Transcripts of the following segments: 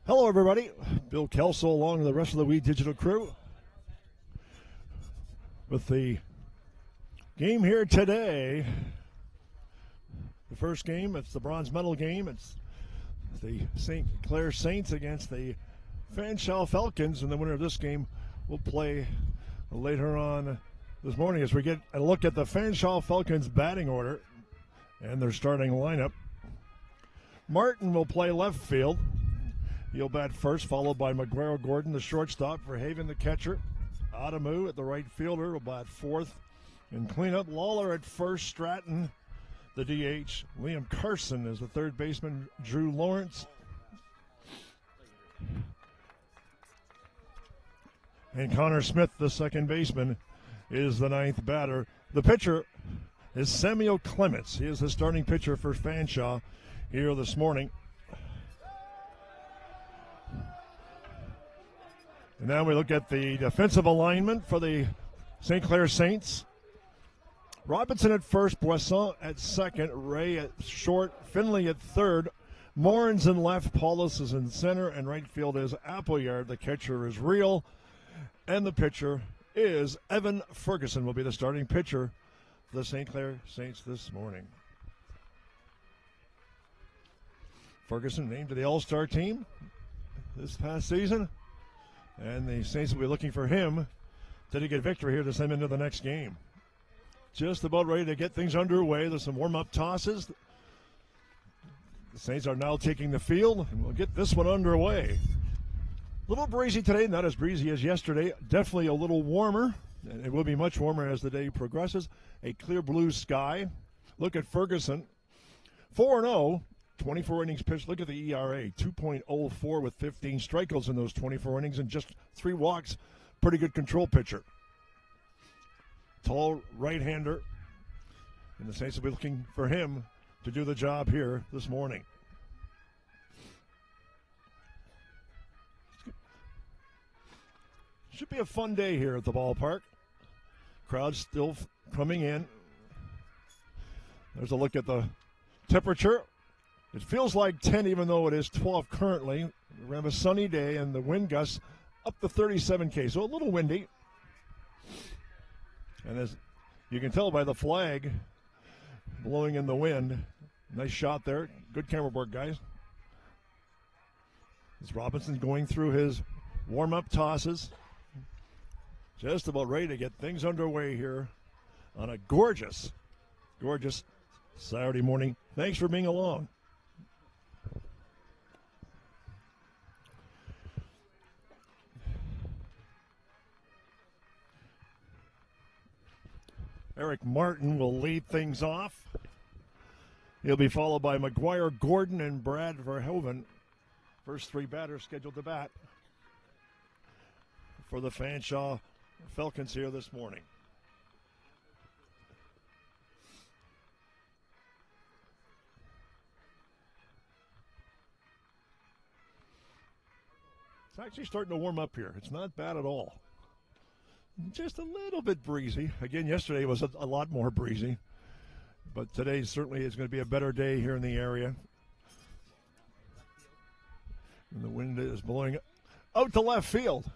Hello, everybody. Bill Kelso along with the rest of the We Digital crew with the game here today. The first game, it's the bronze medal game. It's the St. Clair Saints against the Fanshawe Falcons, and the winner of this game will play later on this morning as we get a look at the Fanshawe Falcons batting order and their starting lineup. Martin will play left field. He'll bat first, followed by McGuire Gordon, the shortstop, for Haven, the catcher. Adamu at the right fielder will bat fourth. And cleanup, Lawler at first, Stratton, the DH. Liam Carson is the third baseman, Drew Lawrence. And Connor Smith, the second baseman, is the ninth batter. The pitcher is Samuel Clements. He is the starting pitcher for Fanshawe here this morning. And now we look at the defensive alignment for the St. Clair Saints. Robinson at first, Boisson at second, Ray at short, Finley at third, Morins in left, Paulus is in center, and right field is Appleyard. The catcher is Real, and the pitcher is Evan Ferguson will be the starting pitcher for the St. Clair Saints this morning. Ferguson named to the All-Star team this past season. And the Saints will be looking for him to get victory here to send him into the next game. Just about ready to get things underway. There's some warm-up tosses. The Saints are now taking the field, and we'll get this one underway. A little breezy today, not as breezy as yesterday. Definitely a little warmer, and it will be much warmer as the day progresses. A clear blue sky. Look at Ferguson. 4-0. 24 innings pitched. Look at the ERA, 2.04 with 15 strikeouts in those 24 innings and just 3 walks. Pretty good control pitcher. Tall right-hander. And the Saints will be looking for him to do the job here this morning. Should be a fun day here at the ballpark. Crowd's still coming in. There's a look at the temperature. It feels like 10 even though it is 12 currently. We're going to have a sunny day and the wind gusts up to 37 km, so a little windy. And as you can tell by the flag blowing in the wind, nice shot there. Good camera work, guys. As Robinson going through his warm-up tosses. Just about ready to get things underway here on a gorgeous, gorgeous Saturday morning. Thanks for being along. Eric Martin will lead things off. He'll be followed by McGuire Gordon and Brad Verhoeven. First 3 batters scheduled to bat for the Fanshawe Falcons here this morning. It's actually starting to warm up here. It's not bad at all. Just a little bit breezy. Again, yesterday was a lot more breezy. But today certainly is going to be a better day here in the area. And the wind is blowing out to left field.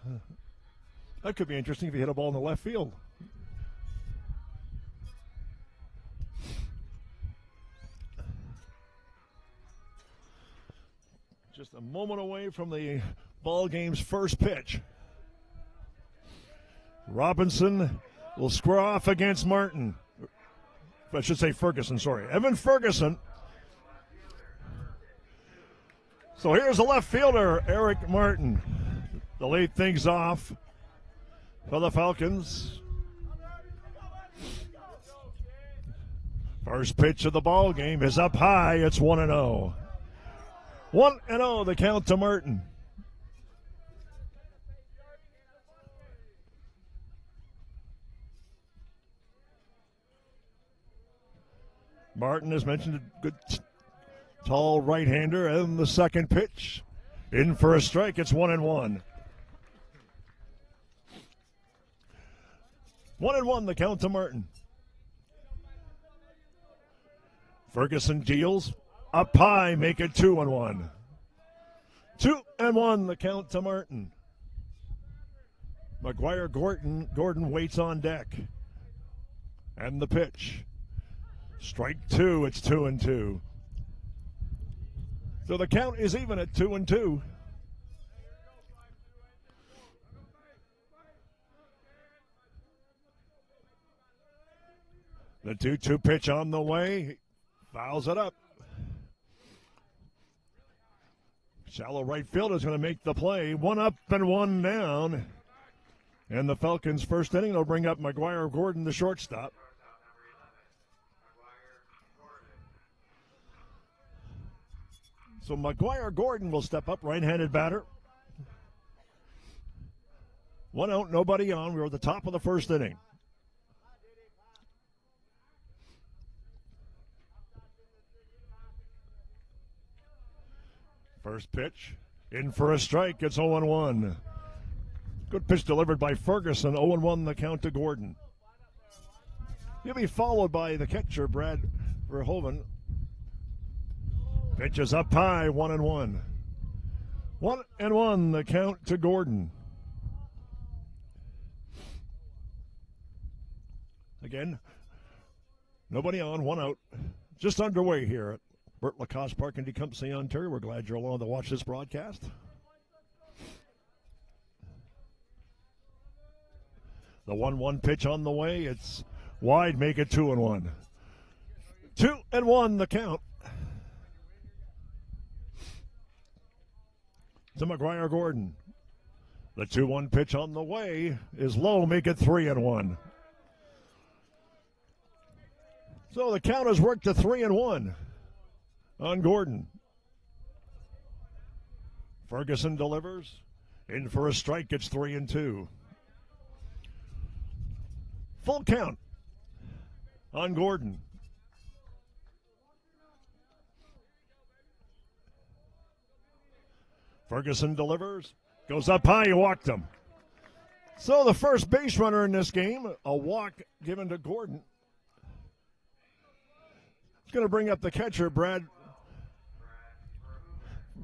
That could be interesting if you hit a ball in the left field. Just a moment away from the ball game's first pitch. Robinson will square off against Martin. I should say Ferguson, sorry. Evan Ferguson. So here's the left fielder, Eric Martin, to lead things off for the Falcons. First pitch of the ball game is up high. It's 1-0. 1-0 the count to Martin. Martin, as mentioned, a good tall right-hander, and the second pitch. In for a strike, it's 1-1. 1-1 the count to Martin. Ferguson deals up high, make it 2-1. 2-1 the count to Martin. McGuire Gordon waits on deck. And the pitch. Strike two, it's 2-2. So the count is even at 2-2. The 2-2 pitch on the way. Fouls it up. Shallow right field is going to make the play. One up and one down. And the Falcons' first inning will bring up McGuire Gordon, the shortstop. So McGuire Gordon will step up, right-handed batter. One out, nobody on. We were at the top of the first inning. First pitch, in for a strike. It's 0-1. Good pitch delivered by Ferguson. 0-1 the count to Gordon. He'll be followed by the catcher, Brad Verhoeven. Pitch is up high, 1-1. 1-1 the count to Gordon. Again, nobody on, one out. Just underway here at Bert Lacoste Park in Tecumseh, Ontario. We're glad you're along to watch this broadcast. The 1-1 pitch on the way. It's wide, make it 2-1. 2-1 the count. To McGuire Gordon. The 2-1 pitch on the way is low, make it 3-1. So the count has worked to 3-1 on Gordon. Ferguson delivers. In for a strike, it's 3-2. Full count on Gordon. Ferguson delivers. Goes up high, he walked him. So the first base runner in this game, a walk given to Gordon. It's going to bring up the catcher, Brad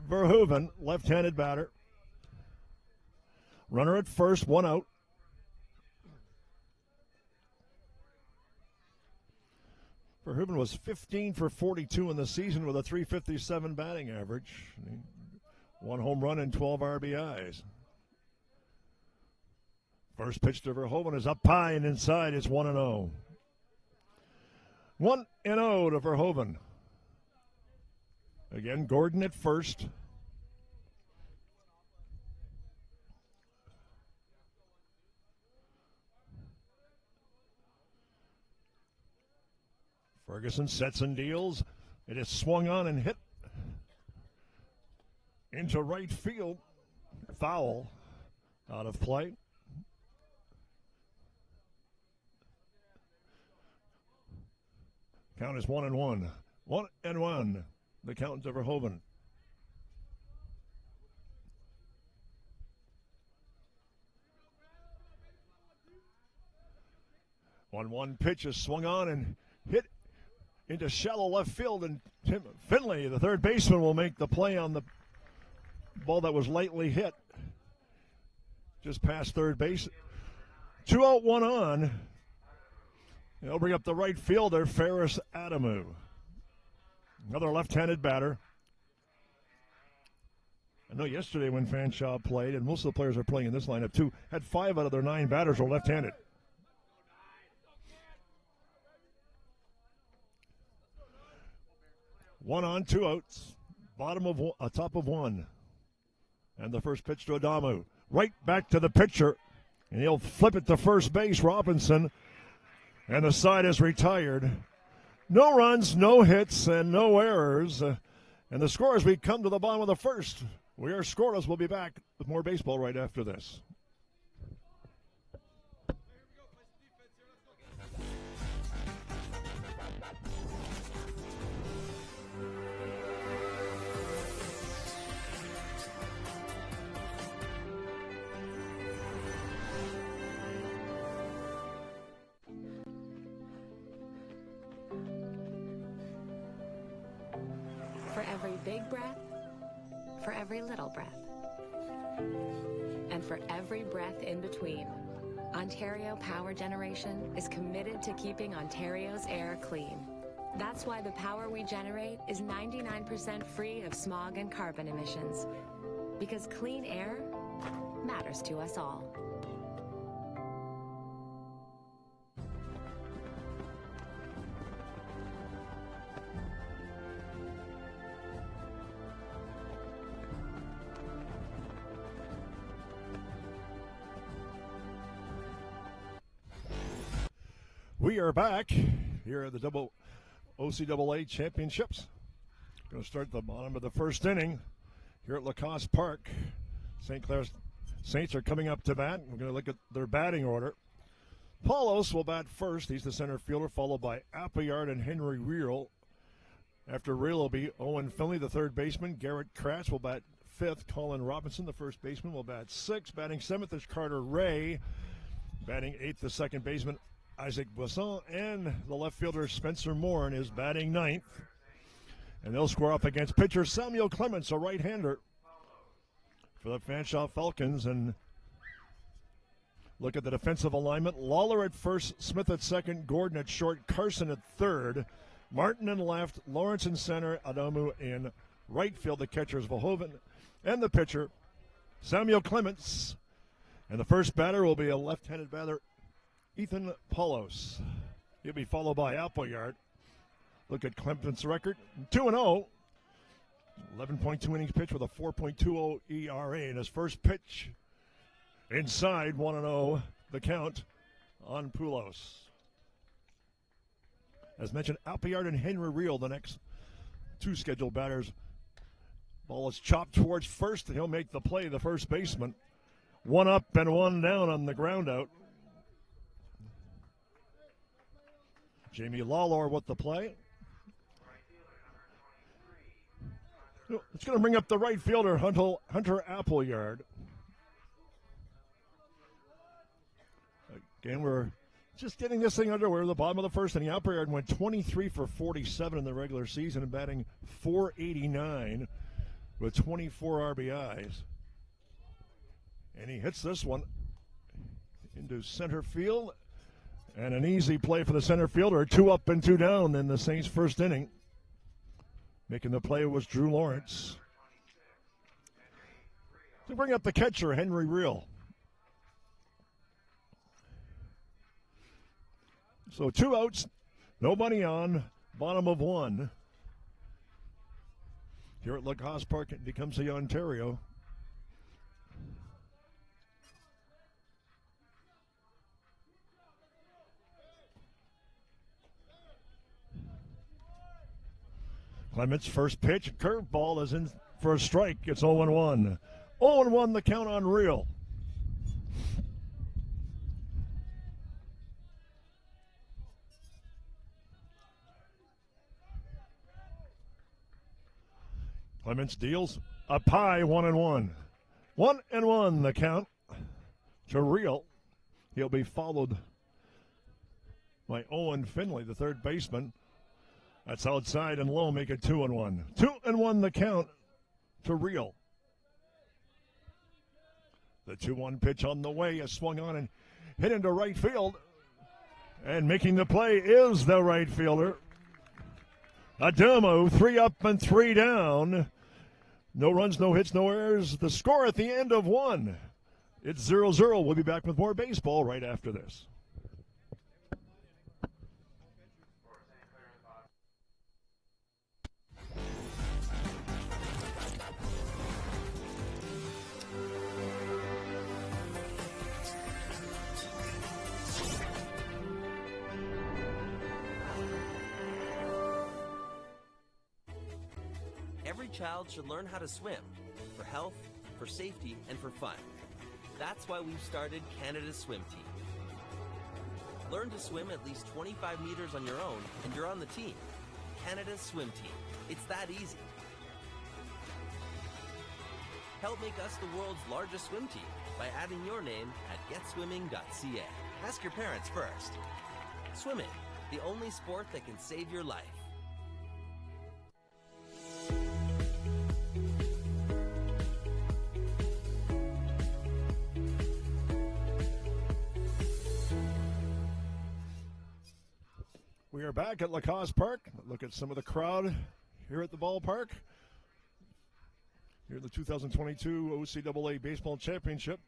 Verhoeven, left-handed batter. Runner at first, one out. Verhoeven was 15 for 42 in the season with a .357 batting average. One home run and 12 RBIs. First pitch to Verhoeven is up high and inside. It's 1-0. 1-0 to Verhoeven. Again, Gordon at first. Ferguson sets and deals. It is swung on and hit into right field. Foul out of play. Count is 1-1. 1-1. The count to Verhoeven. One pitch is swung on and hit into shallow left field, and Tim Finley, the third baseman, will make the play on the ball that was lightly hit just past third base. 2 out, 1 on. They'll bring up the right fielder, Ferris Adamu. Another left-handed batter. I know yesterday when Fanshawe played, and most of the players are playing in this lineup too, had 5 out of their 9 batters were left-handed. One on, 2 outs. Top of 1. And the first pitch to Adamu. Right back to the pitcher. And he'll flip it to first base, Robinson. And the side is retired. No runs, no hits, and no errors. And the score as we come to the bottom of the first. We are scoreless. We'll be back with more baseball right after this. For every big breath, for every little breath. And for every breath in between, Ontario Power Generation is committed to keeping Ontario's air clean. That's why the power we generate is 99% free of smog and carbon emissions. Because clean air matters to us all. We are back here at the OCAA Championships. Going to start the bottom of the first inning here at Lacoste Park. St. Clair Saints are coming up to bat. We're going to look at their batting order. Paulos will bat first. He's the center fielder, followed by Appleyard and Henry Reel. After Reel will be Owen Finley, the third baseman. Garrett Kratz will bat fifth. Colin Robinson, the first baseman, will bat sixth. Batting seventh is Carter Ray. Batting eighth, the second baseman, Isaac Boisson, and the left fielder Spencer Moore is batting ninth. And they'll square up against pitcher Samuel Clements, a right-hander for the Fanshawe Falcons. And look at the defensive alignment. Lawler at first, Smith at second, Gordon at short, Carson at third, Martin in left, Lawrence in center, Adamu in right field. The catcher is Verhoeven, and the pitcher Samuel Clements. And the first batter will be a left-handed batter, Ethan Paulos. He'll be followed by Appleyard. Look at Clements' record, 2-0. 11.2 innings pitched with a 4.20 ERA. And his first pitch inside, 1-0, the count on Paulos. As mentioned, Appleyard and Henry Reel, the next two scheduled batters. Ball is chopped towards first, and he'll make the play, the first baseman. One up and one down on the ground out. Jamie Lawlor with the play. It's going to bring up the right fielder, Hunter Appleyard. Again, we're just getting this thing underway. The bottom of the first inning. Appleyard went 23 for 47 in the regular season and batting .489 with 24 RBIs. And he hits this one into center field. And an easy play for the center fielder. 2 up and 2 down in the Saints' first inning. Making the play was Drew Lawrence. To bring up the catcher, Henry Reel. So 2 outs, nobody on, bottom of 1. Here at Lacoste Park, it becomes the Ontario. Clements' first pitch, curveball is in for a strike. It's 0-1. 0-1 the count on Reel. Clements deals up high, 1-1. 1-1 the count to Reel. He'll be followed by Owen Finley, the third baseman. That's outside and low, make it 2-1. 2-1 the count to Reel. The 2-1 pitch on the way is swung on and hit into right field. And making the play is the right fielder, Adamu. 3 up and 3 down. No runs, no hits, no errors. The score at the end of 1. It's 0-0. We'll be back with more baseball right after this. Every child should learn how to swim, for health, for safety, and for fun. That's why we've started Canada's Swim Team. Learn to swim at least 25 meters on your own, and you're on the team. Canada's Swim Team. It's that easy. Help make us the world's largest swim team by adding your name at getswimming.ca. Ask your parents first. Swimming, the only sport that can save your life. We are back at Lacoste Park. Look at some of the crowd here at the ballpark. Here at the 2022 OCAA Baseball Championship.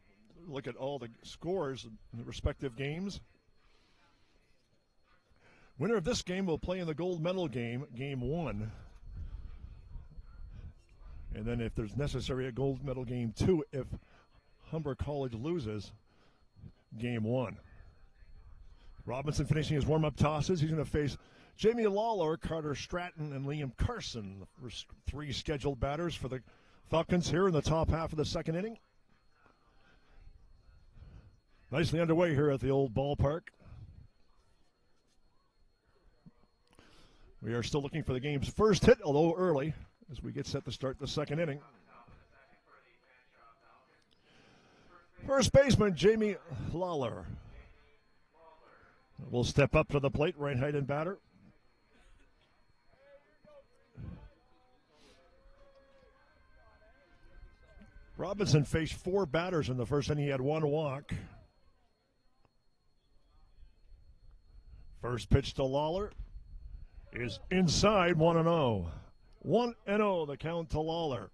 Look at all the scores in the respective games. Winner of this game will play in the gold medal game, game 1. And then if there's necessary, a gold medal game 2 if Humber College loses game 1. Robinson finishing his warm-up tosses. He's going to face Jamie Lawler, Carter Stratton, and Liam Carson. The first 3 scheduled batters for the Falcons here in the top half of the second inning. Nicely underway here at the old ballpark. We are still looking for the game's first hit, although early, as we get set to start the second inning. First baseman Jamie Lawler will step up to the plate, right-handed batter. Robinson faced 4 batters in the first inning. He had 1 walk. First pitch to Lawler is inside, 1-0. 1-0, the count to Lawler.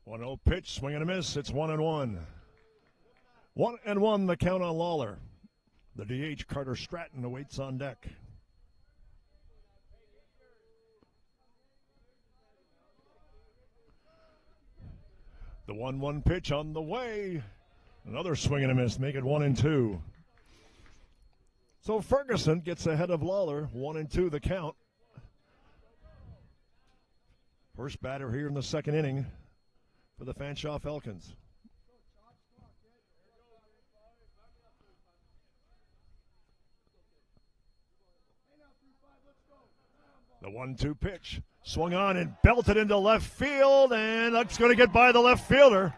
One-0 pitch, swing and a miss. It's 1-1. 1-1, the count on Lawler. The DH, Carter Stratton, awaits on deck. The 1-1 pitch on the way. Another swing and a miss, make it 1-2. So Ferguson gets ahead of Lawler, 1-2 the count. First batter here in the second inning for the Fanshawe Falcons. The 1-2 pitch, swung on and belted into left field, and that's going to get by the left fielder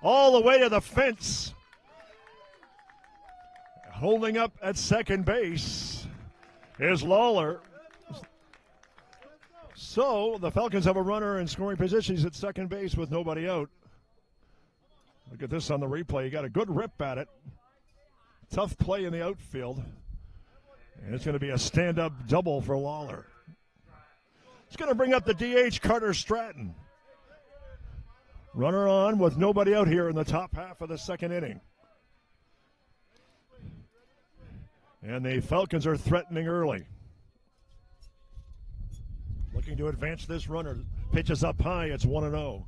all the way to the fence. Holding up at second base is Lawler. So the Falcons have a runner in scoring position. He's at second base with nobody out. Look at this on the replay. He got a good rip at it. Tough play in the outfield. And it's going to be a stand-up double for Lawler. It's going to bring up the DH, Carter Stratton. Runner on with nobody out here in the top half of the second inning. And the Falcons are threatening early. Looking to advance this runner. Pitches up high. It's 1-0.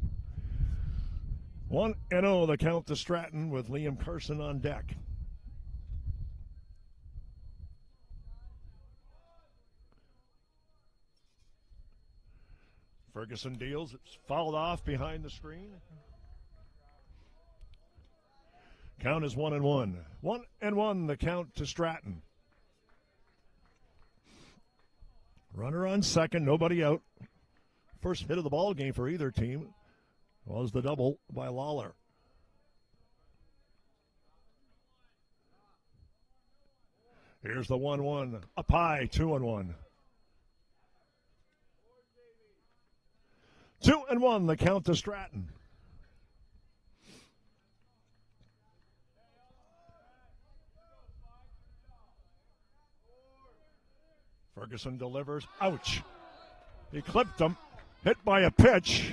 1-0 the count to Stratton with Liam Carson on deck. Ferguson deals. It's fouled off behind the screen. Count is 1-1. 1-1 the count to Stratton. Runner on second, nobody out. First hit of the ball game for either team was the double by Lawler. Here's the 1-1. Up high, 2-1. 2-1, the count to Stratton. Ferguson delivers. Ouch. He clipped him. Hit by a pitch.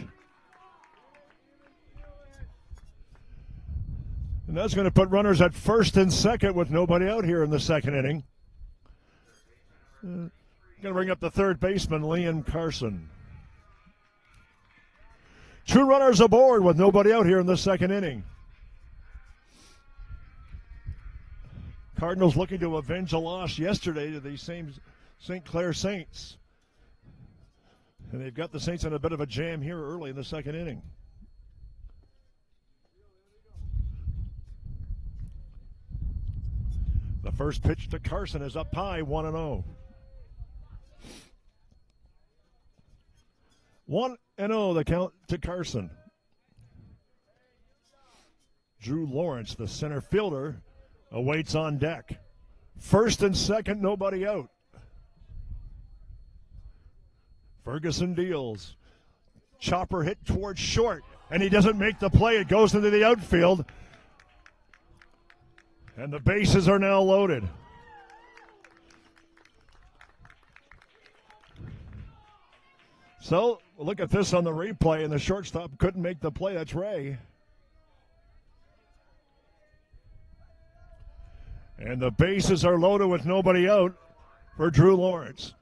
And that's going to put runners at first and second with nobody out here in the second inning. Going to bring up the third baseman, Liam Carson. 2 runners aboard with nobody out here in the second inning. Cardinals looking to avenge a loss yesterday to the same St. Clair Saints. And they've got the Saints in a bit of a jam here early in the second inning. The first pitch to Carson is up high, 1-0. 1-0 the count to Carson. Drew Lawrence, the center fielder, awaits on deck. First and second, nobody out. Ferguson deals. Chopper hit towards short. and he doesn't make the play. It goes into the outfield, and the bases are now loaded. So look at this on the replay, and the shortstop couldn't make the play. That's Ray. And the bases are loaded with nobody out for Drew Lawrence.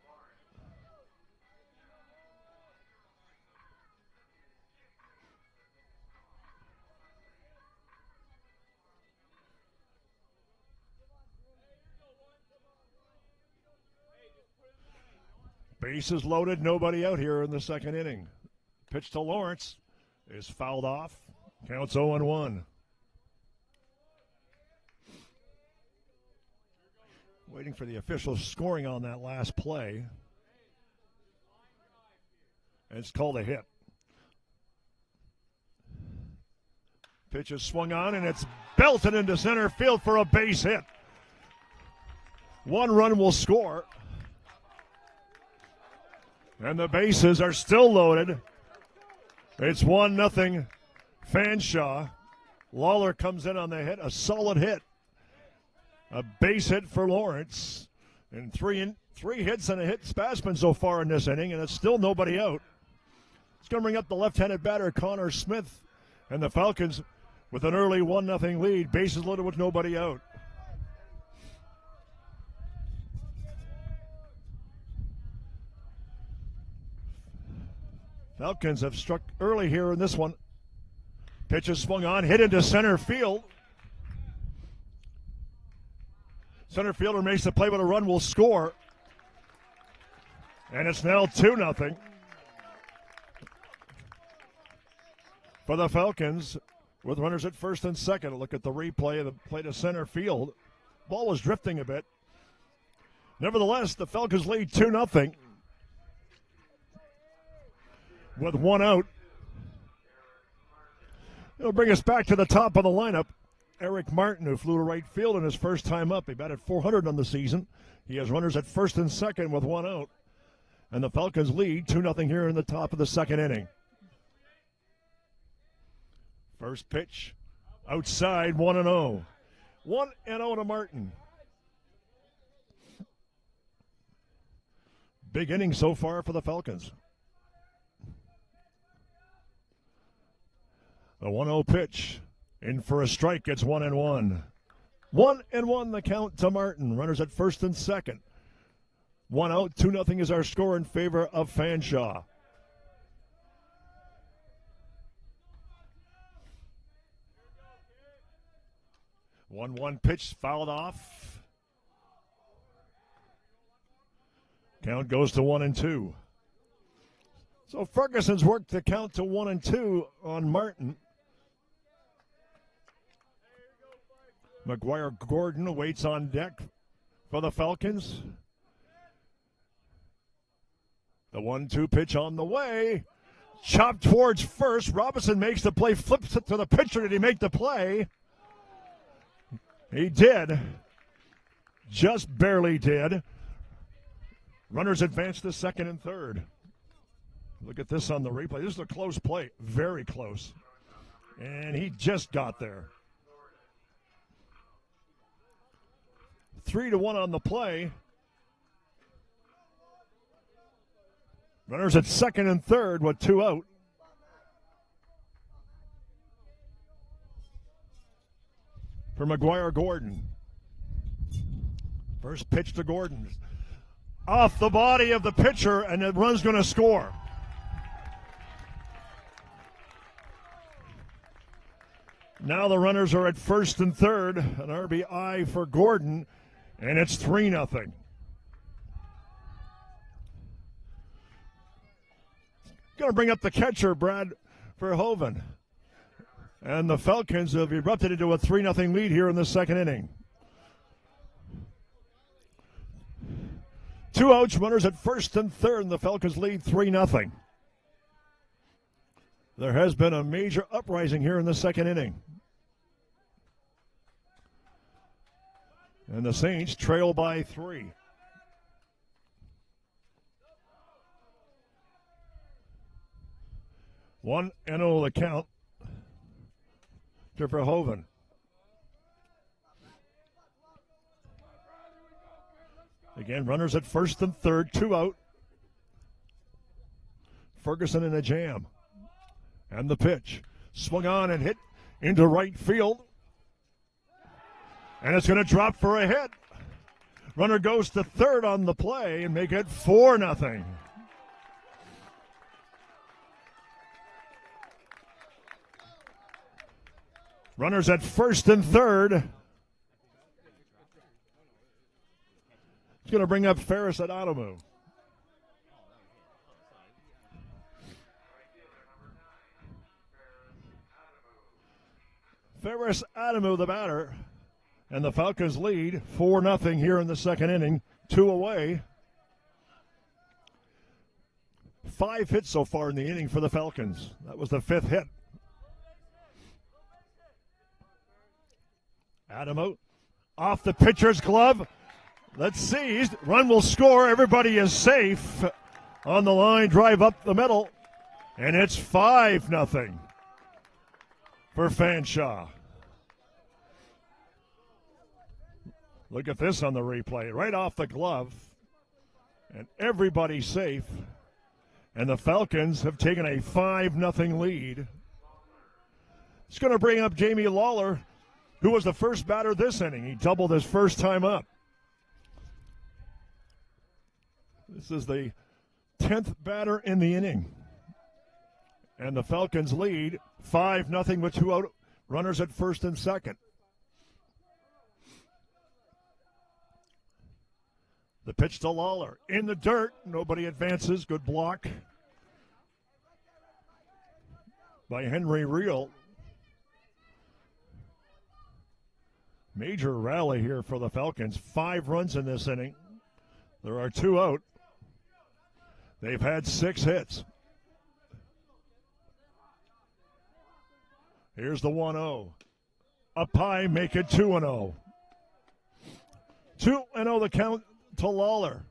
Bases loaded, nobody out here in the second inning. Pitch to Lawrence is fouled off. Counts 0-1. Waiting for the official scoring on that last play. And it's called a hit. Pitch is swung on, and it's belted into center field for a base hit. One run will score. And the bases are still loaded. It's 1-0 Fanshawe. Lawler comes in on the hit, a solid hit. A base hit for Lawrence. And three hits and a hit Spassman so far in this inning, and it's still nobody out. It's going to bring up the left-handed batter, Connor Smith. And the Falcons with an early 1-0 lead. Bases loaded with nobody out. Falcons have struck early here in this one. Pitch is swung on, hit into center field. Center fielder makes the play, but a run will score. And it's now 2-0 for the Falcons with runners at first and second. Look at the replay of the play to center field. Ball was drifting a bit. Nevertheless, the Falcons lead 2-0 with one out. It'll bring us back to the top of the lineup. Eric Martin, who flew to right field in his first time up. He batted .400 on the season. He has runners at first and second with one out. And the Falcons lead 2-0 here in the top of the second inning. First pitch outside, 1-0. 1-0 to Martin. Big inning so far for the Falcons. The 1-0 pitch. In for a strike, it's 1-1. 1-1 the count to Martin. Runners at first and second. One out, 2-0 is our score in favor of Fanshawe. One pitch fouled off. Count goes to 1-2. So Ferguson's worked the count to 1-2 on Martin. McGuire Gordon waits on deck for the Falcons. The 1-2 pitch on the way. Chopped towards first. Robinson makes the play, flips it to the pitcher. Did he make the play? He did. Just barely did. Runners advance to second and third. Look at this on the replay. This is a close play. Very close. And he just got there. 3-1 on the play. Runners at second and third with two out. For McGuire Gordon. First pitch to Gordon. Off the body of the pitcher, and the run's going to score. Now the runners are at first and third. An RBI for Gordon. And it's 3-0. Going to bring up the catcher, Brad Verhoeven. And the Falcons have erupted into a 3-0 lead here in the second inning. Two outs, runners at first and third, and the Falcons lead 3-0. There has been a major uprising here in the second inning. And the Saints trail by 3. One 1-0 the count to Verhoeven. Again, runners at first and third, 2 out. Ferguson in a jam. And the pitch. Swung on and hit into right field. And it's going to drop for a hit. Runner goes to third on the play and make it 4-0. Runners at first and third. It's going to bring up Ferris at Adamu. Ferris Adamu, the batter. And the Falcons lead 4-0 here in the second inning. 2 away. 5 hits so far in the inning for the Falcons. That was the 5th hit. Adamu off the pitcher's glove. Let's see. Run will score. Everybody is safe. On the line, drive up the middle. And it's 5-0 for Fanshawe. Look at this on the replay. Right off the glove. And everybody's safe. And the Falcons have taken a 5-0 lead. It's going to bring up Jamie Lawler, who was the first batter this inning. He doubled his first time up. This is the 10th batter in the inning. And the Falcons lead 5-0 with 2 out, runners at first and second. The pitch to Lawler. In the dirt. Nobody advances. Good block by Henry Reel. Major rally here for the Falcons. 5 runs in this inning. There are 2 out. They've had 6 hits. Here's the 1-0. Up high, make it 2-0. 2-0 the count to Lawler.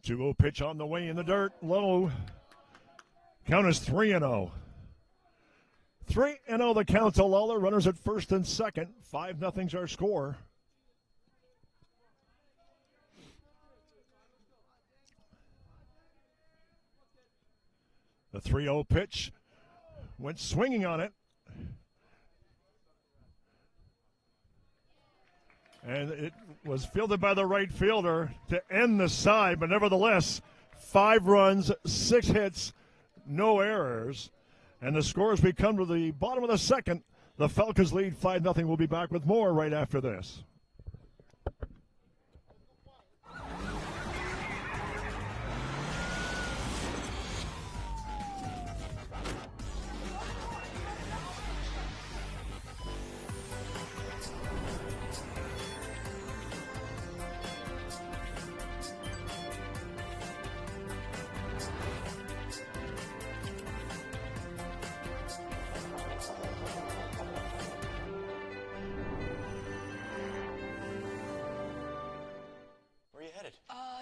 Two-0 pitch on the way in the dirt, low. Count is 3-0. 3-0 the count to Lawler. Runners at first and second. 5-0's our score. The 3-0 pitch went swinging on it. And it was fielded by the right fielder to end the side, but nevertheless, 5 runs, 6 hits, no errors. And the score as we come to the bottom of the second, the Falcons lead 5-0. We'll be back with more right after this.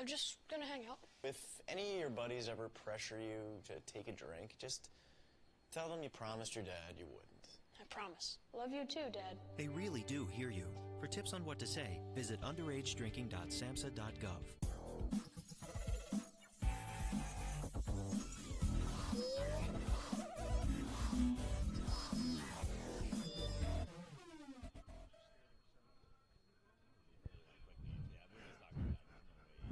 I'm just gonna hang out. If any of your buddies ever pressure you to take a drink, just tell them you promised your dad you wouldn't. I promise. Love you too, Dad. They really do hear you. For tips on what to say, visit underagedrinking.samhsa.gov.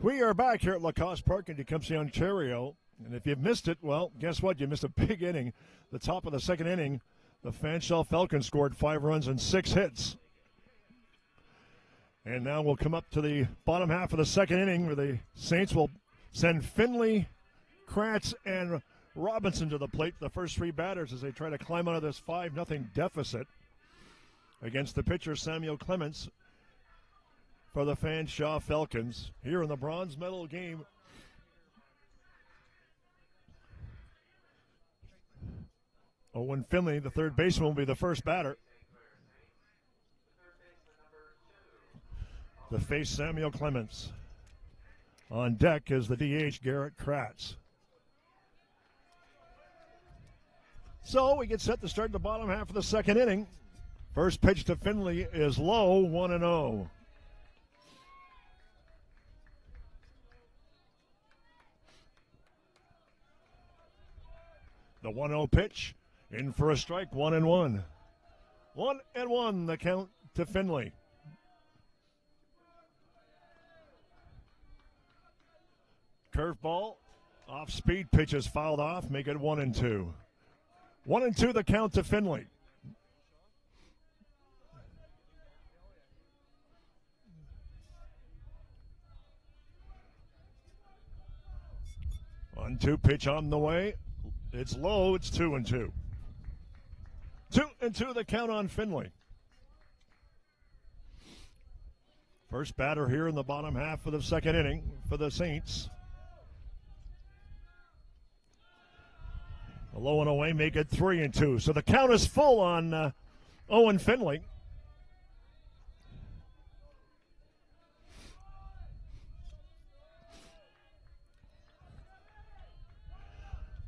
We are back here at Lacoste Park in Tecumseh, Ontario. And if you've missed it, well, guess what? You missed a big inning. The top of the second inning, the Fanshawe Falcons scored 5 runs and 6 hits. And now we'll come up to the bottom half of the second inning where the Saints will send Finley, Kratz, and Robinson to the plate, the first 3 batters, as they try to climb out of this 5-0 deficit against the pitcher Samuel Clements for the Fanshawe Falcons here in the bronze medal game. Owen Finley, the third baseman, will be the first batter. to face Samuel Clements. On deck is the DH, Garrett Kratz. So we get set to start the bottom half of the second inning. First pitch to Finley is low, 1-0. The 1-0 pitch, in for a strike, 1-1. 1-1, the count to Finley. Curveball, off-speed pitch is fouled off, make it 1-2. 1-2, the count to Finley. One-two pitch on the way. It's low. It's 2-2. 2-2, the count on Finley. First batter here in the bottom half of the second inning for the Saints. A low and away, make it 3-2. So the count is full on Owen Finley.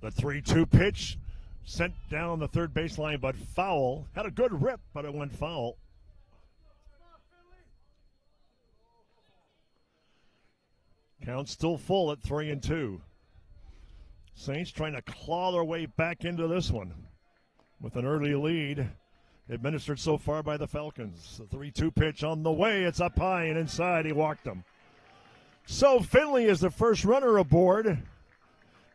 The 3-2 pitch sent down the third baseline, but foul. Had a good rip, but it went foul. Count still full at 3-2. Saints trying to claw their way back into this one with an early lead administered so far by the Falcons. The 3-2 pitch on the way. It's up high and inside. He walked him. So Finley is the first runner aboard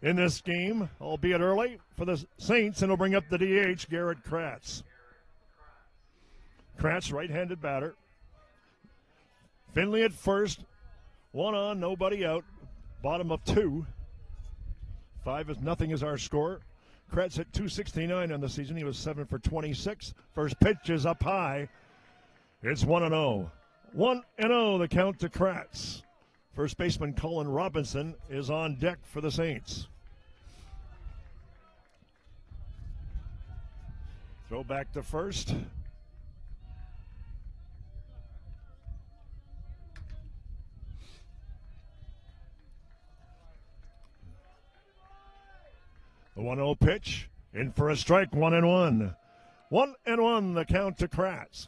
in this game, albeit early, for the Saints, and he'll bring up the DH, Garrett Kratz. Kratz, right-handed batter. Finley at first. One on, nobody out. Bottom of 2. 5-0 is our score. Kratz hit .269 on the season. He was 7 for 26. First pitch is up high. It's 1-0. 1-0, the count to Kratz. First baseman Colin Robinson is on deck for the Saints. Throw back to first. The 1-0 pitch, in for a strike, 1-1. 1-1, the count to Kratz.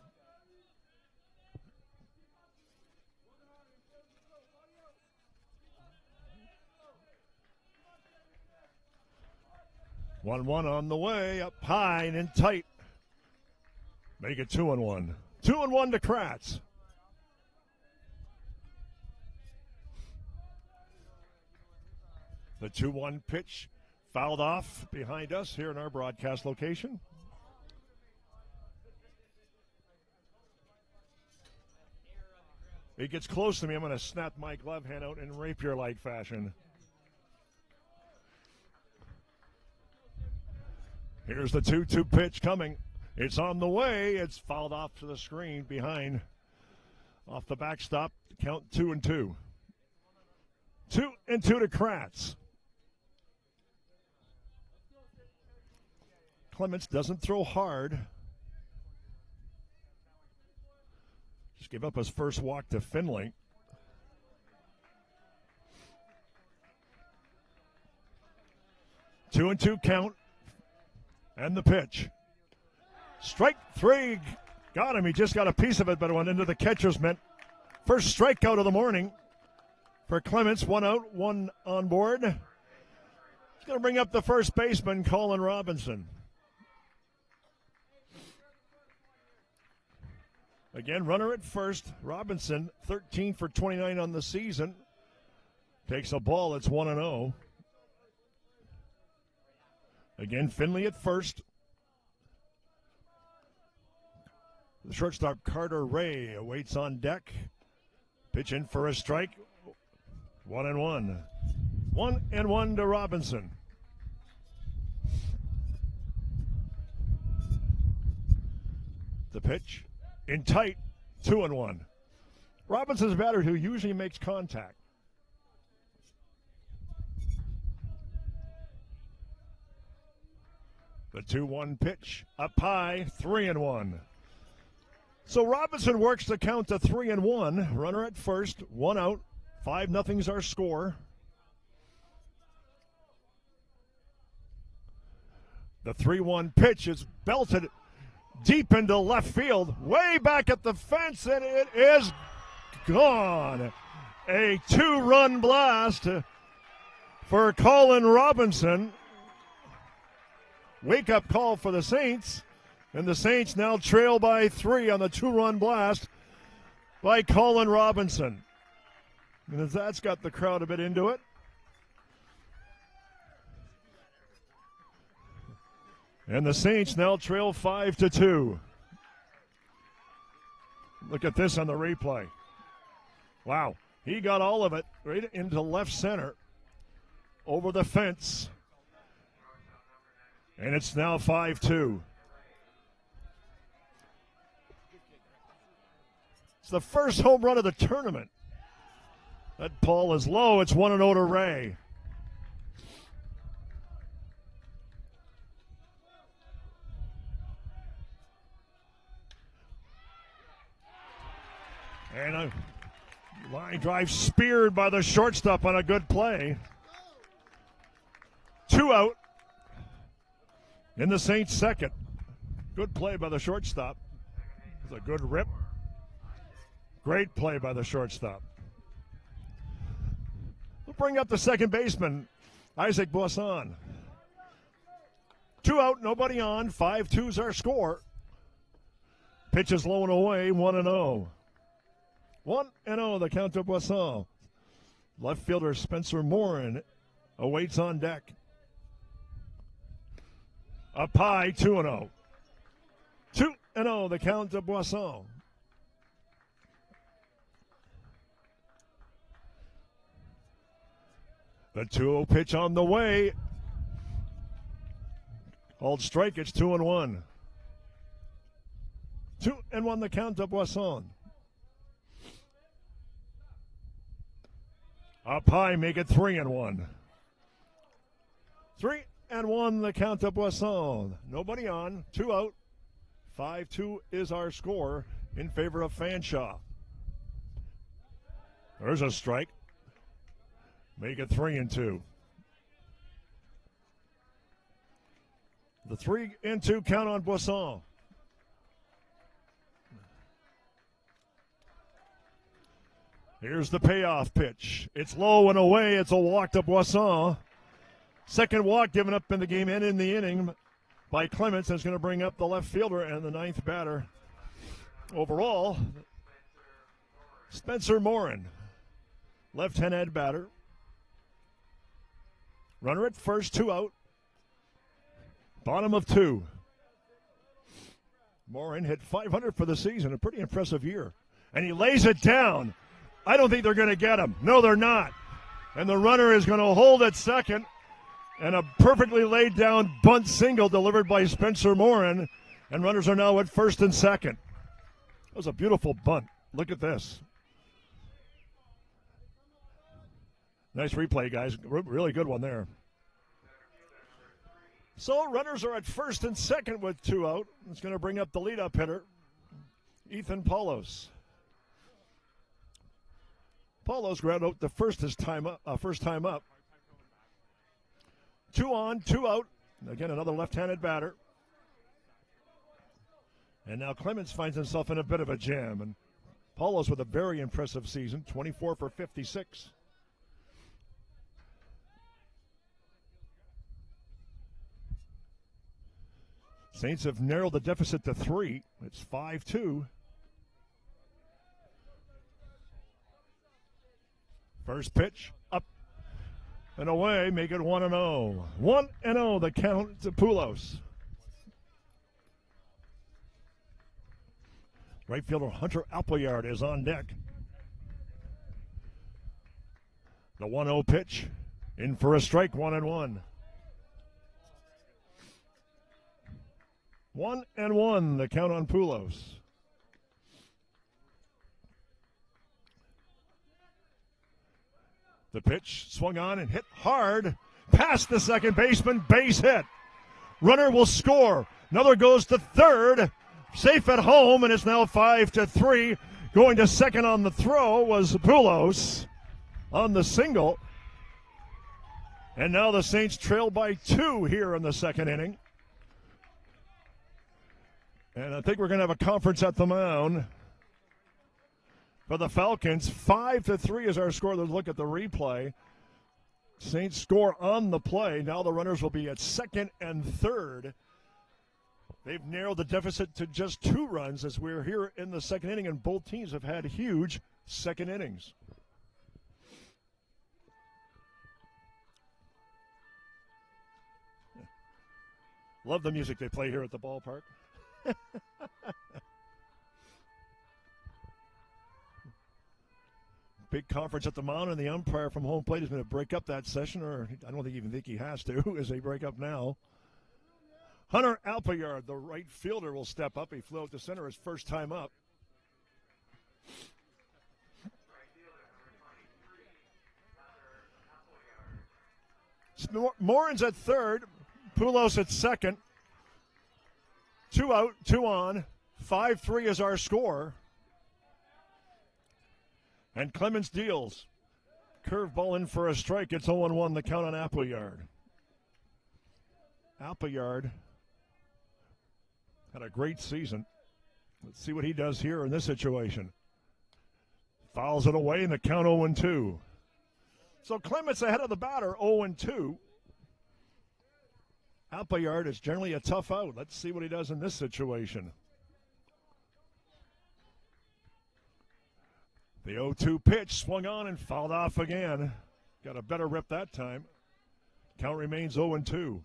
One on the way, up high and in tight. Make it 2-1. 2-1 to Kratz. The 2-1 pitch fouled off behind us here in our broadcast location. He gets close to me, I'm going to snap my glove hand out in rapier-like fashion. Here's the 2-2 pitch coming. It's on the way. It's fouled off to the screen behind. Off the backstop, count 2-2. 2-2 to Kratz. Clements doesn't throw hard. Just gave up his first walk to Finley. Two and 2 count. And the pitch. Strike 3. Got him. He just got a piece of it, but it went into the catcher's mitt. First strikeout of the morning for Clements. 1 out, 1 on board. He's going to bring up the first baseman, Colin Robinson. Again, runner at first. Robinson, 13 for 29 on the season. Takes a ball. It's 1-0. Again, Finley at first. The shortstop, Carter Ray, awaits on deck. Pitch in for a strike. 1-1. 1-1 to Robinson. The pitch in tight, 2-1. Robinson's a batter who usually makes contact. The 2-1 pitch up high, 3-1. So Robinson works the count to 3-1. Runner at first, 1 out. 5-0's our score. The 3-1 pitch is belted deep into left field, way back at the fence, and it is gone. A 2-run blast for Colin Robinson. Wake-up call for the Saints, and the Saints now trail by 3 on the 2-run blast by Colin Robinson. And that's got the crowd a bit into it. And the Saints now trail 5-2. Look at this on the replay. Wow. He got all of it right into left center over the fence. And it's now 5-2. It's the first home run of the tournament. That ball is low. It's 1-0 to Ray. And a line drive speared by the shortstop on a good play. 2 out in the Saints' second. Good play by the shortstop. It's a good rip. Great play by the shortstop. We'll bring up the second baseman, Isaac Boisson. 2 out, nobody on. 5-2's our score. Pitch is low and away, 1-0. 1-0, the count to Boisson. Left fielder Spencer Morin awaits on deck. Up high, 2-0. 2-0, the count to Boisson. The 2-0 pitch on the way. Called strike, it's 2-1. 2-1, the count to Boisson. Up high, make it 3-1. 3-1, the count to Boisson. Nobody on, 2 out. 5-2 is our score in favor of Fanshawe. There's a strike. Make it 3-2. The 3-2 count on Boisson. Here's the payoff pitch. It's low and away. It's a walk to Boisson. Second walk given up in the game and in the inning by Clements. That's going to bring up the left fielder and the ninth batter. Overall, Spencer Morin, left-handed batter. Runner at first, 2 out. Bottom of 2. Morin hit .500 for the season, a pretty impressive year. And he lays it down. I don't think they're going to get him. No, they're not. And the runner is going to hold at second. And a perfectly laid down bunt single delivered by Spencer Morin. And runners are now at first and second. That was a beautiful bunt. Look at this. Nice replay, guys. Really good one there. So runners are at first and second with 2 out. It's going to bring up the leadoff hitter, Ethan Paulos. Paulos ground out the first time up. 2 on, 2 out. Again, another left-handed batter. And now Clements finds himself in a bit of a jam. And Paulos with a very impressive season, 24 for 56. Saints have narrowed the deficit to 3. It's 5-2. First pitch, up and away, make it 1-0. 1-0, the count to Poulos. Right fielder Hunter Appleyard is on deck. The 1-0 pitch, in for a strike, 1-1. 1-1, the count on Poulos. The pitch swung on and hit hard past the second baseman, base hit. Runner will score. Another goes to third. safe at home, and it's now 5-3. Going to second on the throw was Poulos on the single. And now the Saints trail by 2 here in the second inning. And I think we're going to have a conference at the mound for the Falcons. 5-3 is our score. Let's look at the replay. Saints score on the play. Now the runners will be at second and third. They've narrowed the deficit to just 2 runs as we're here in the second inning, and both teams have had huge second innings. Love the music they play here at the ballpark. Big conference at the mound, and the umpire from home plate is going to break up that session, or I don't even think he has to, as they break up now. Hunter Alpayard, the right fielder, will step up. He flew out to center his first time up. Morin's at third. Poulos at second. 2 out, 2 on. 5-3 is our score. And Clemens deals. Curveball in for a strike. It's 0-1 the count on Appleyard. Appleyard had a great season. Let's see what he does here in this situation. Fouls it away in the count 0-2. So Clemens ahead of the batter, 0-2. Appleyard is generally a tough out. Let's see what he does in this situation. The 0-2 pitch swung on and fouled off again. Got a better rip that time. Count remains 0-2.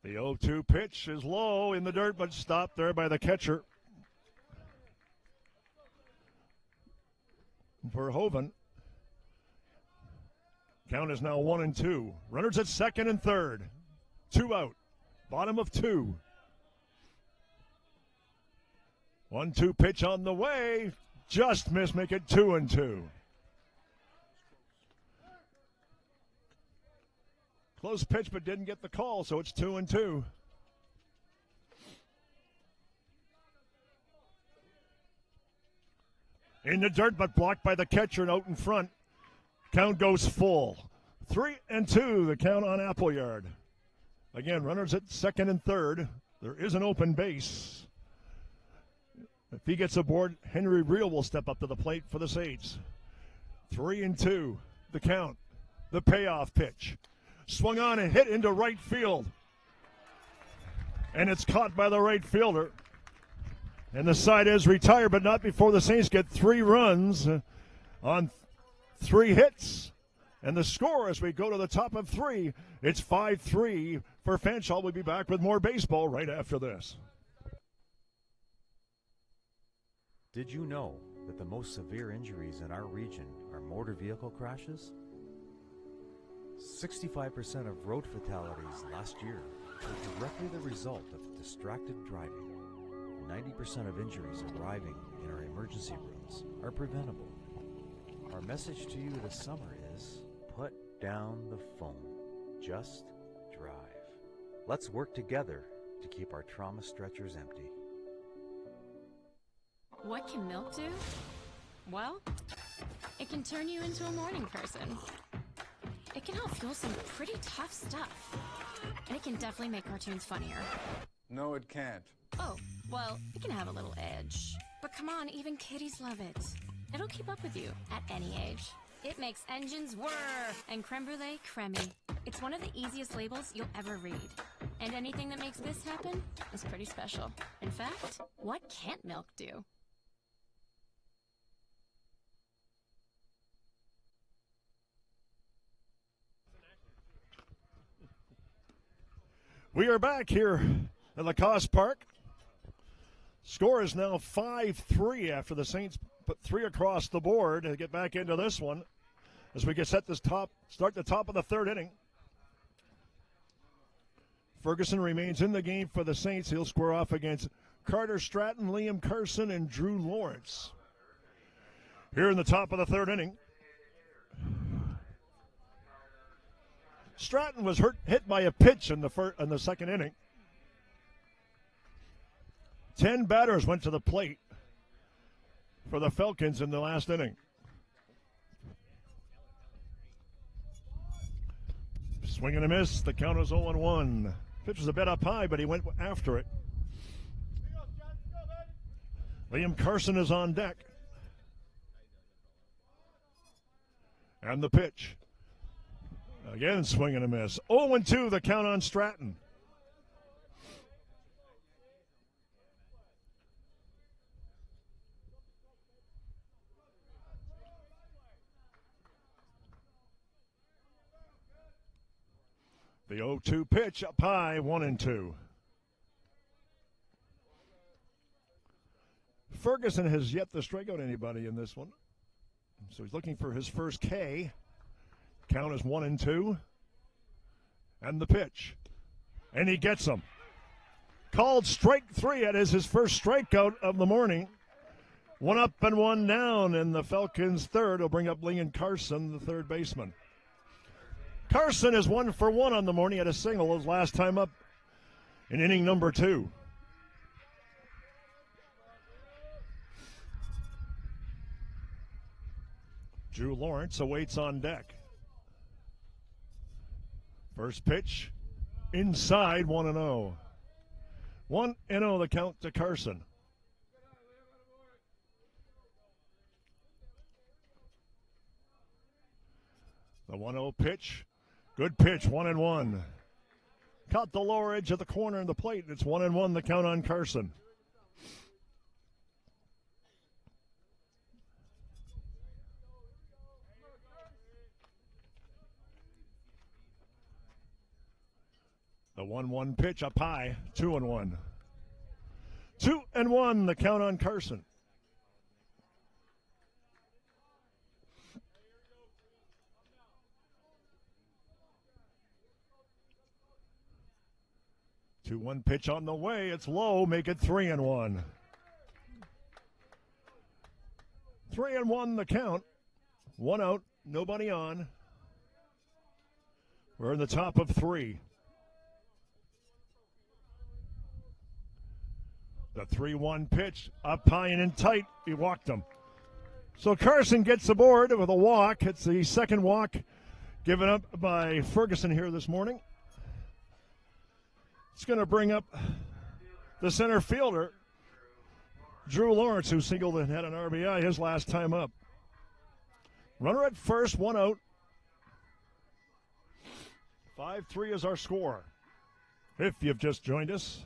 The 0-2 pitch is low in the dirt, but stopped there by the catcher. Verhoeven. Count is now 1-2. Runners at second and third. 2 out. Bottom of 2. 1-2 pitch on the way. Just missed. Make it 2-2. Close pitch, but didn't get the call, so it's 2-2. In the dirt, but blocked by the catcher and out in front. Count goes full. 3-2, the count on Appleyard. Again, runners at second and third. There is an open base. If he gets aboard, Henry Reel will step up to the plate for the Saints. 3-2, the count. The payoff pitch. Swung on and hit into right field. And it's caught by the right fielder. And the side is retired, but not before the Saints get 3 runs on 3 hits. And the score as we go to the top of 3, it's 5-3 for Fanshawe. We'll be back with more baseball right after this. Did you know that the most severe injuries in our region are motor vehicle crashes? 65% of road fatalities last year were directly the result of distracted driving. 90% of injuries arriving in our emergency rooms are preventable. Our message to you this summer is, put down the phone. Just drive. Let's work together to keep our trauma stretchers empty. What can milk do? Well, it can turn you into a morning person. It can help fuel some pretty tough stuff. And it can definitely make cartoons funnier. No, it can't. Oh, well, it can have a little edge. But come on, even kiddies love it. It'll keep up with you at any age. It makes engines whir and creme brulee creamy. It's one of the easiest labels you'll ever read. And anything that makes this happen is pretty special. In fact, what can't milk do? We are back here at Lacoste Park. Score is now 5-3 after the Saints put 3 across the board to get back into this one as we get start the top of the third inning. Ferguson remains in the game for the Saints. He'll square off against Carter Stratton, Liam Carson, and Drew Lawrence. Here in the top of the third inning, Stratton was hit by a pitch in the second inning. 10 batters went to the plate for the Falcons in the last inning. Swing and a miss. The count is 0-1. Pitch was a bit up high, but he went after it. Liam Carson is on deck. And the pitch. Again, swing and a miss. 0-2, the count on Stratton. The 0-2 pitch up high, 1-2. Ferguson has yet to strike out anybody in this one. So he's looking for his first K. Count is 1-2. And the pitch. And he gets him. Called strike 3. It is his first strikeout of the morning. 1 up and 1 down in the Falcons' third. Will bring up Liam Carson, the third baseman. Carson is 1 for 1 on the morning. Had a single his last time up in inning number 2. Drew Lawrence awaits on deck. First pitch, inside, 1-0. 1-0 the count to Carson. The 1-0 pitch, good pitch, 1-1. Caught the lower edge of the corner in the plate. It's 1-1 the count on Carson. The 1-1 pitch up high, 2-1. 2-1 the count on Carson. Two 1 pitch on the way. It's low. Make it 3-1. 3-1 the count. 1 out. Nobody on. We're in the top of 3. The 3-1 pitch up high and in tight. He walked him. So Carson gets aboard with a walk. It's the second walk given up by Ferguson here this morning. It's going to bring up the center fielder, Drew Lawrence, who singled and had an RBI his last time up. Runner at first, 1 out. 5-3 is our score. If you've just joined us,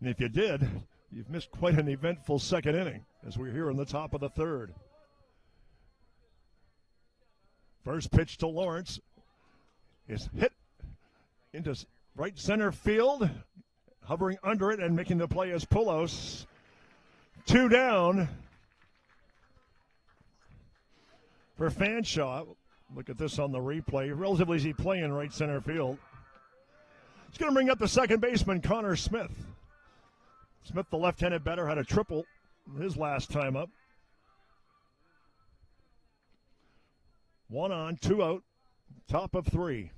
and if you did, you've missed quite an eventful second inning as we're here in the top of the third. First pitch to Lawrence is hit into right center field. Hovering under it and making the play is Poulos. 2 down for Fanshawe. Look at this on the replay. Relatively easy play in right center field. It's going to bring up the second baseman, Connor Smith. Smith, the left-handed batter, had a triple his last time up. 1 on, 2 out, top of 3.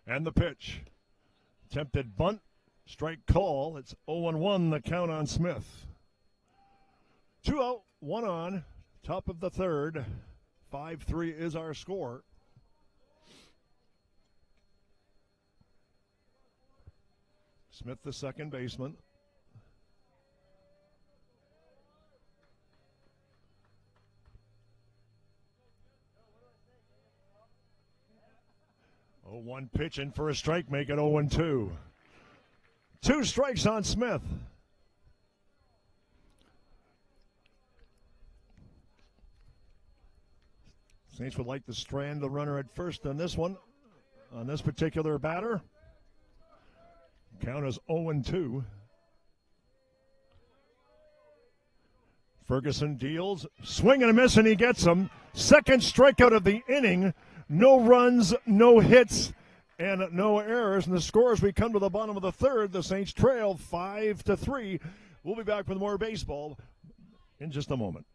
And the pitch. Attempted bunt, strike call. It's 0-1 the count on Smith. 2 out, 1 on, top of the third. 5-3 is our score. Smith, the second baseman. Oh, 1 pitch in for a strike, make it 0-2. 2 strikes on Smith. Saints would like to strand the runner at first on this one, on this particular batter. Count is 0-2. Ferguson deals, swing and a miss, and he gets him. Second strikeout of the inning. No runs, no hits, and no errors. And the score as we come to the bottom of the third, the Saints trail 5-3. We'll be back with more baseball in just a moment.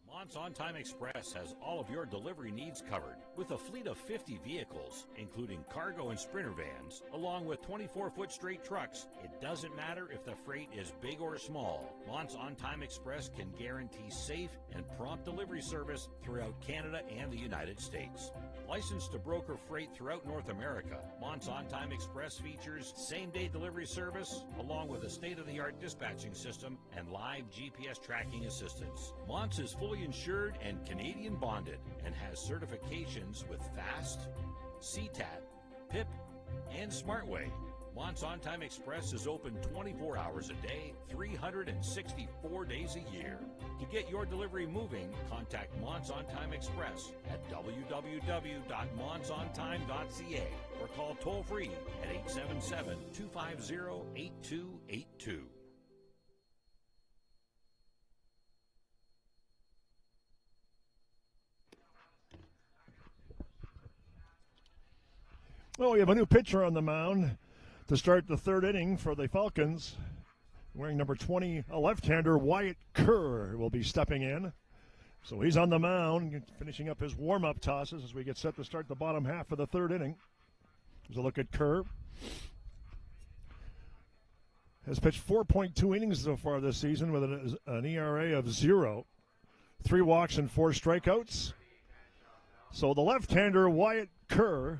Mont's On Time Express has all of your delivery needs covered with a fleet of 50 vehicles, including cargo and sprinter vans, along with 24-foot straight trucks. It doesn't matter if the freight is big or small. Mont's On Time Express can guarantee safe and prompt delivery service throughout Canada and the United States. Licensed to broker freight throughout North America, Mont's On Time Express features same-day delivery service, along with a state-of-the-art dispatching system and live GPS tracking assistance. Mont's is fully insured and Canadian bonded and has certifications with FAST, CTAT, PIP, and SmartWay. Mont's On Time Express is open 24 hours a day, 364 days a year. To get your delivery moving, contact Mont's On Time Express at www.montsontime.ca or call toll-free at 877-250-8282. Well, we have a new pitcher on the mound to start the third inning for the Falcons. Wearing number 20, a left-hander, Wyatt Kerr will be stepping in. So he's on the mound, finishing up his warm-up tosses as we get set to start the bottom half of the third inning. Here's a look at Kerr. Has pitched 4.2 innings so far this season with an ERA of 0. 3 walks and 4 strikeouts. So the left-hander, Wyatt Kerr.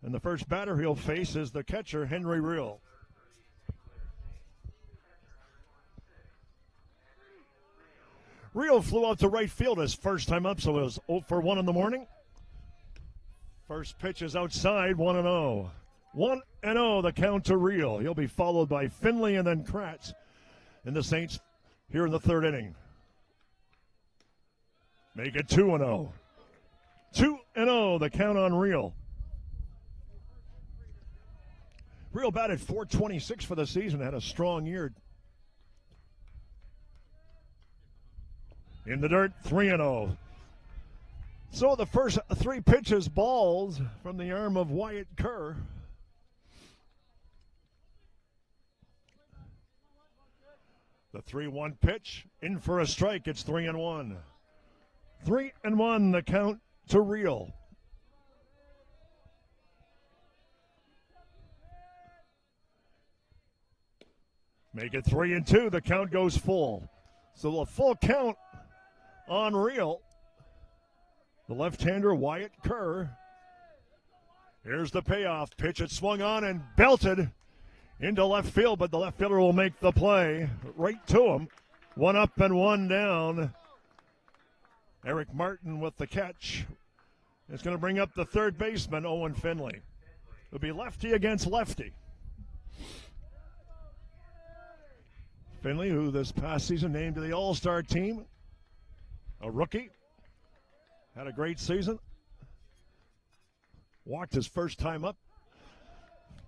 And the first batter he'll face is the catcher, Henry Reel. Reel flew out to right field his first time up, so it was 0 for 1 in the morning. First pitch is outside, 1-0. 1-0, the count to Reel. He'll be followed by Finley and then Kratz. And the Saints here in the third inning. Make it 2-0. 2-0, the count on Reel. Reel batted .426 for the season, had a strong year. In the dirt, 3-0. So the first 3 pitches, balls from the arm of Wyatt Kerr. The 3-1 pitch, in for a strike, it's 3-1. 3-1, the count to Reel. Make it 3-2. The count goes full. So a full count on Reel. The left-hander, Wyatt Kerr. Here's the payoff. Pitch it swung on and belted into left field, but the left fielder will make the play right to him. 1 up and 1 down. Eric Martin with the catch. It's going to bring up the third baseman, Owen Finley. It'll be lefty against lefty. Finley, who this past season named to the All-Star team, a rookie, had a great season. Walked his first time up.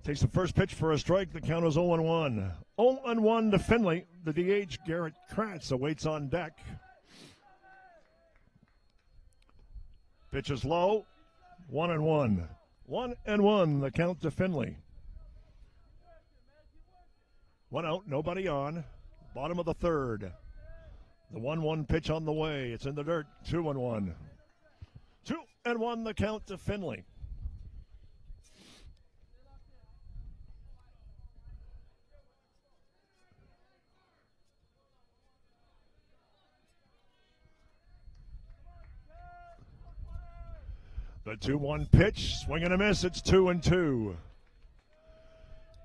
Takes the first pitch for a strike. The count is 0-1. 0-1 to Finley. The DH, Garrett Kratz, awaits on deck. Pitch is low. 1-1. 1-1, the count to Finley. 1 out, nobody on. Bottom of the third. The 1-1 pitch on the way. It's in the dirt. 2-1. 2-1, the count to Finley. The 2-1 pitch, swing and a miss. It's 2-2.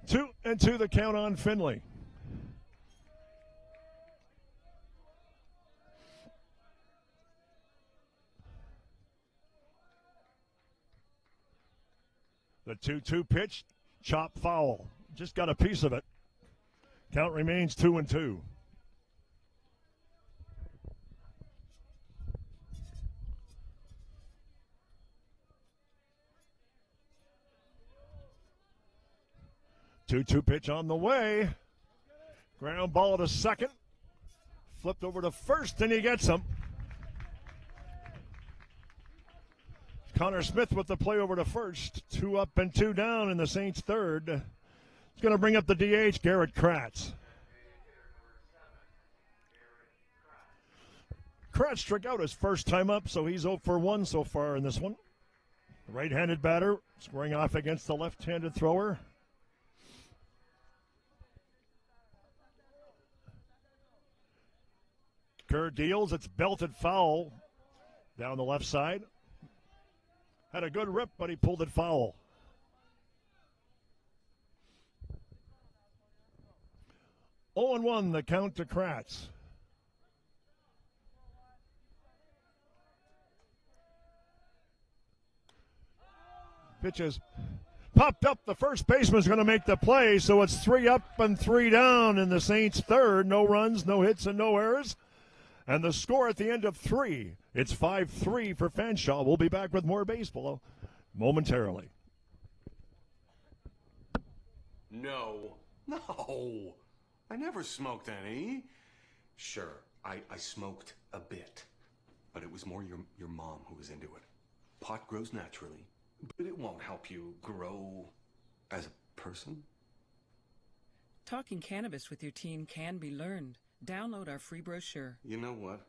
2-2, the count on Finley. The 2-2 pitch, chop foul. Just got a piece of it. Count remains 2-2. Two pitch on the way. Ground ball to second. Flipped over to first, and he gets him. Connor Smith with the play over to first. 2 up and 2 down in the Saints' third. He's going to bring up the DH, Garrett Kratz. Kratz struck out his first time up, so he's 0 for 1 so far in this one. The right-handed batter squaring off against the left-handed thrower. Kerr deals. It's belted foul down the left side. Had a good rip, but he pulled it foul. Oh and 1 the count to Kratz. Pitches popped up. The first baseman's going to make the play, so it's 3 up and 3 down in the Saints' third. No runs, no hits, and no errors. And the score at the end of 3, it's 5-3 for Fanshawe. We'll be back with more baseball momentarily. No. I never smoked any. Sure, I smoked a bit. But it was more your mom who was into it. Pot grows naturally, but it won't help you grow as a person. Talking cannabis with your teen can be learned. Download our free brochure. You know what?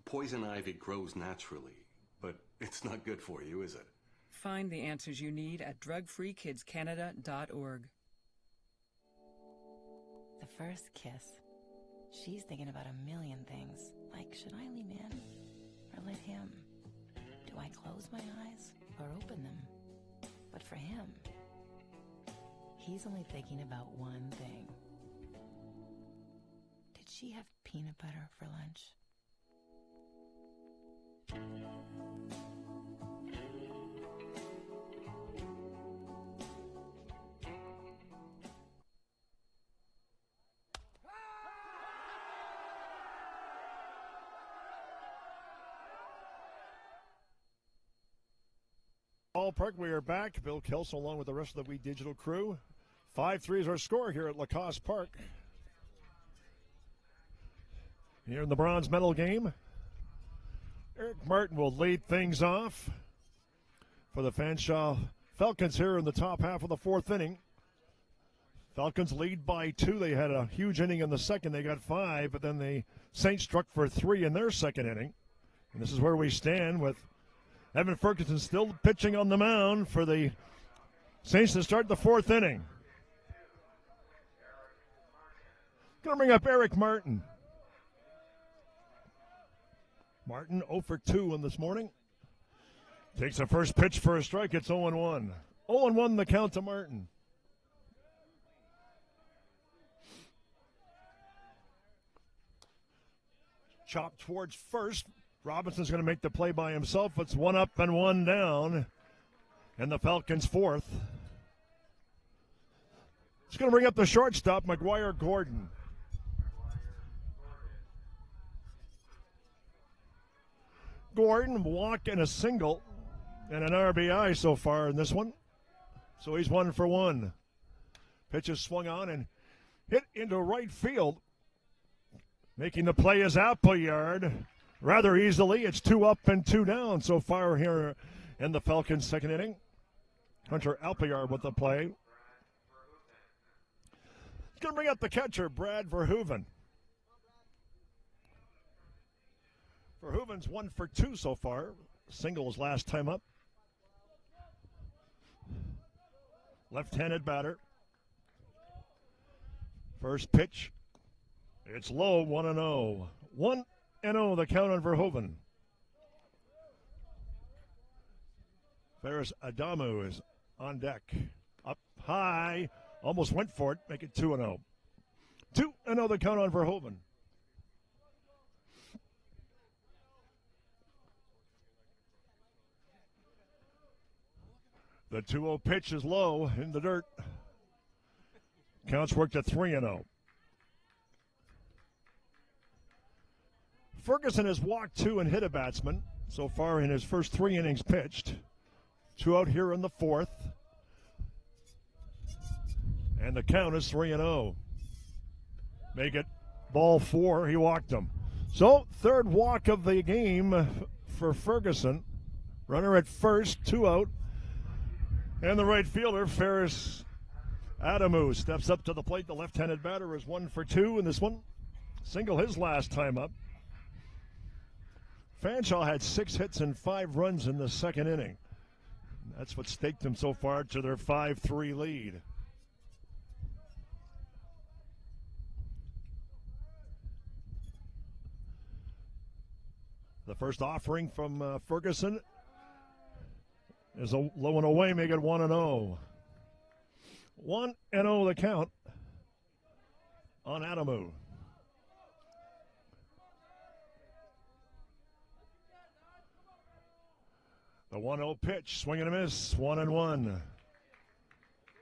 Poison ivy grows naturally, but it's not good for you, is it? Find the answers you need at drugfreekidscanada.org. The first kiss. She's thinking about a million things, like should I lean in or let him? Do I close my eyes or open them? But for him, he's only thinking about one thing. Did she have peanut butter for lunch? Ballpark, we are back. Bill Kelso along with the rest of the We Digital crew. 5-3 is our score here at Lacoste Park. Here in the bronze medal game, Eric Martin will lead things off for the Fanshawe Falcons here in the top half of the 4th inning. Falcons lead by 2. They had a huge inning in the second. They got 5, but then the Saints struck for 3 in their second inning. And this is where we stand with Evan Ferguson still pitching on the mound for the Saints to start the 4th inning. Going to bring up Eric Martin. Martin 0 for 2 in this morning. Takes the first pitch for a strike. It's 0-1. 0-1 the count to Martin. Chop towards first. Robinson's going to make the play by himself. It's 1 up and 1 down. And the Falcons 4th. It's going to bring up the shortstop, McGuire Gordon. Gordon, walk and a single and an RBI so far in this one. So he's 1 for 1. Pitch is swung on and hit into right field. Making the play is Appleyard rather easily. It's 2 up and 2 down so far here in the Falcons' second inning. Hunter Appleyard with the play. He's going to bring up the catcher, Brad Verhoeven. Verhoeven's 1 for 2 so far. Single his last time up. Left-handed batter. First pitch. It's low, 1-0. 1-0 the count on Verhoeven. Ferris Adamu is on deck. Up high. Almost went for it. Make it 2-0. 2-0 the count on Verhoeven. The 2-0 pitch is low in the dirt. Counts worked at 3-0. Ferguson has walked 2 and hit a batsman so far in his first 3 innings pitched. 2 out here in the 4th. And the count is 3-0. make it ball 4. He walked him. So, third walk of the game for Ferguson. Runner at first, 2 out. And the right fielder, Ferris Adamu, steps up to the plate. The left-handed batter is 1 for 2 in this one. Single his last time up. Fanshawe had 6 hits and 5 runs in the second inning. That's what staked them so far to their 5-3 lead. The first offering from Ferguson is a low and away, make it 1-0. 1-0 the count on Adamu. The 1-0 pitch, swing and a miss, 1-1.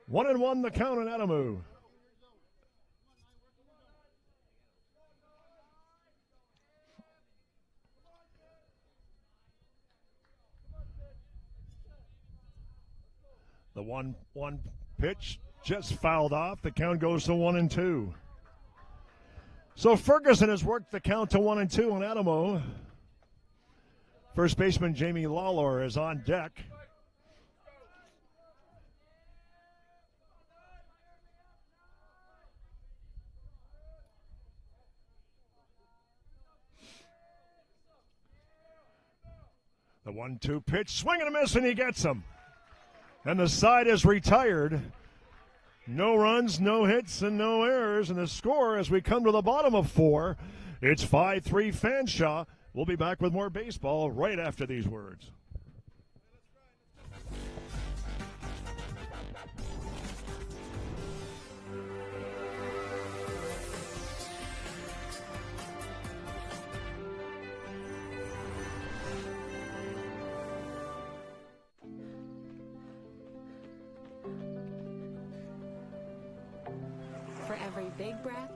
1-1 the count on Adamu. The 1-1 pitch just fouled off. The count goes to 1-2. So Ferguson has worked the count to 1-2 on Adamu. First baseman Jamie Lawlor is on deck. The 1-2 pitch, swing and a miss, and he gets him. And the side is retired. No runs, no hits, and no errors. And the score as we come to the bottom of 4, it's 5-3 Fanshawe. We'll be back with more baseball right after these words. For every big breath,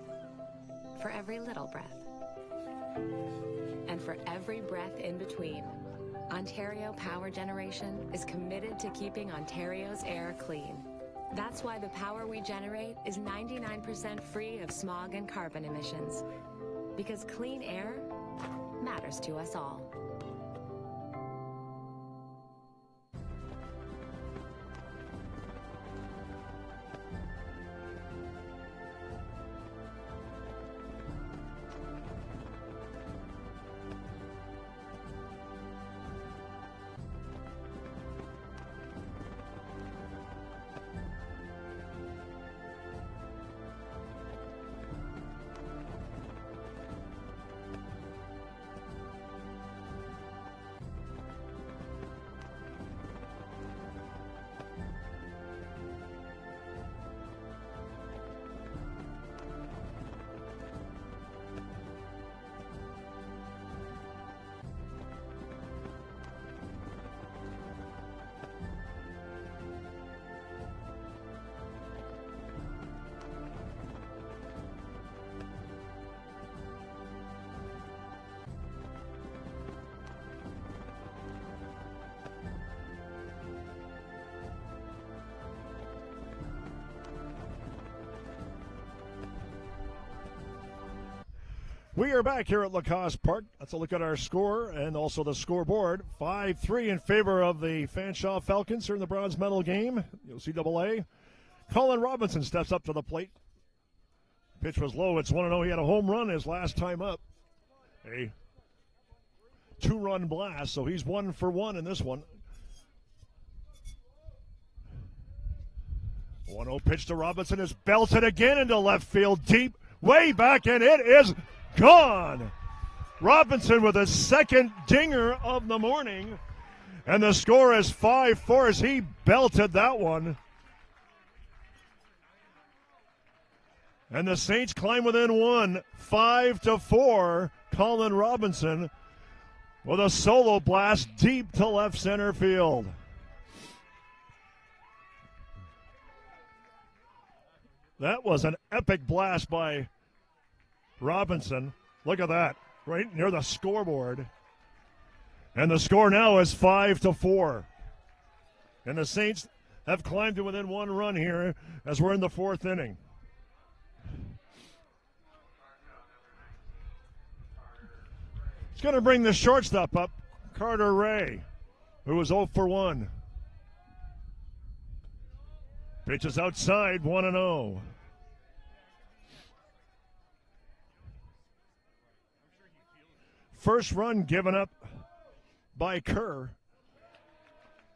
for every little breath, and for every breath in between, Ontario Power Generation is committed to keeping Ontario's air clean. That's why the power we generate is 99% free of smog and carbon emissions. Because clean air matters to us all. We are back here at Lacoste Park. Let's look at our score and also the scoreboard. 5-3 in favor of the Fanshawe Falcons here in the bronze medal game. OCAA. Colin Robinson steps up to the plate. Pitch was low. It's 1-0. He had a home run his last time up. A 2-run blast, so he's 1 for 1 in this one. 1-0 pitch to Robinson is belted again into left field deep, way back, and it is gone. Robinson with his second dinger of the morning, and the score is 5-4 as he belted that one. And the Saints climb within 1, 5-4. Colin Robinson with a solo blast deep to left center field. That was an epic blast by Robinson. Look at that, right near the scoreboard. And the score now is 5-4. And the Saints have climbed to within 1 run here as we're in the 4th inning. It's going to bring the shortstop up, Carter Ray, who was 0 for 1. Pitch is outside, 1-0. First run given up by Kerr.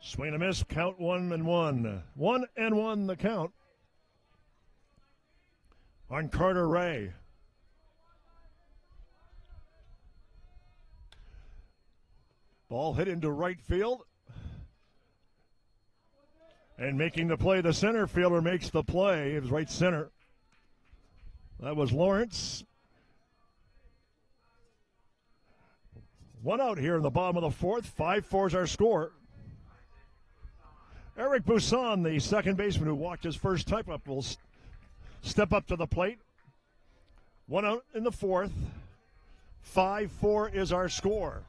Swing and a miss, count 1-1. 1-1 the count on Carter Ray. Ball hit into right field. And making the play, the center fielder makes the play. It was right center. That was Lawrence. One out here in the bottom of the fourth. 5-4 is our score. Eric Buisson, the second baseman who walked his first type up, will step up to the plate. One out in the fourth. 5-4 is our score.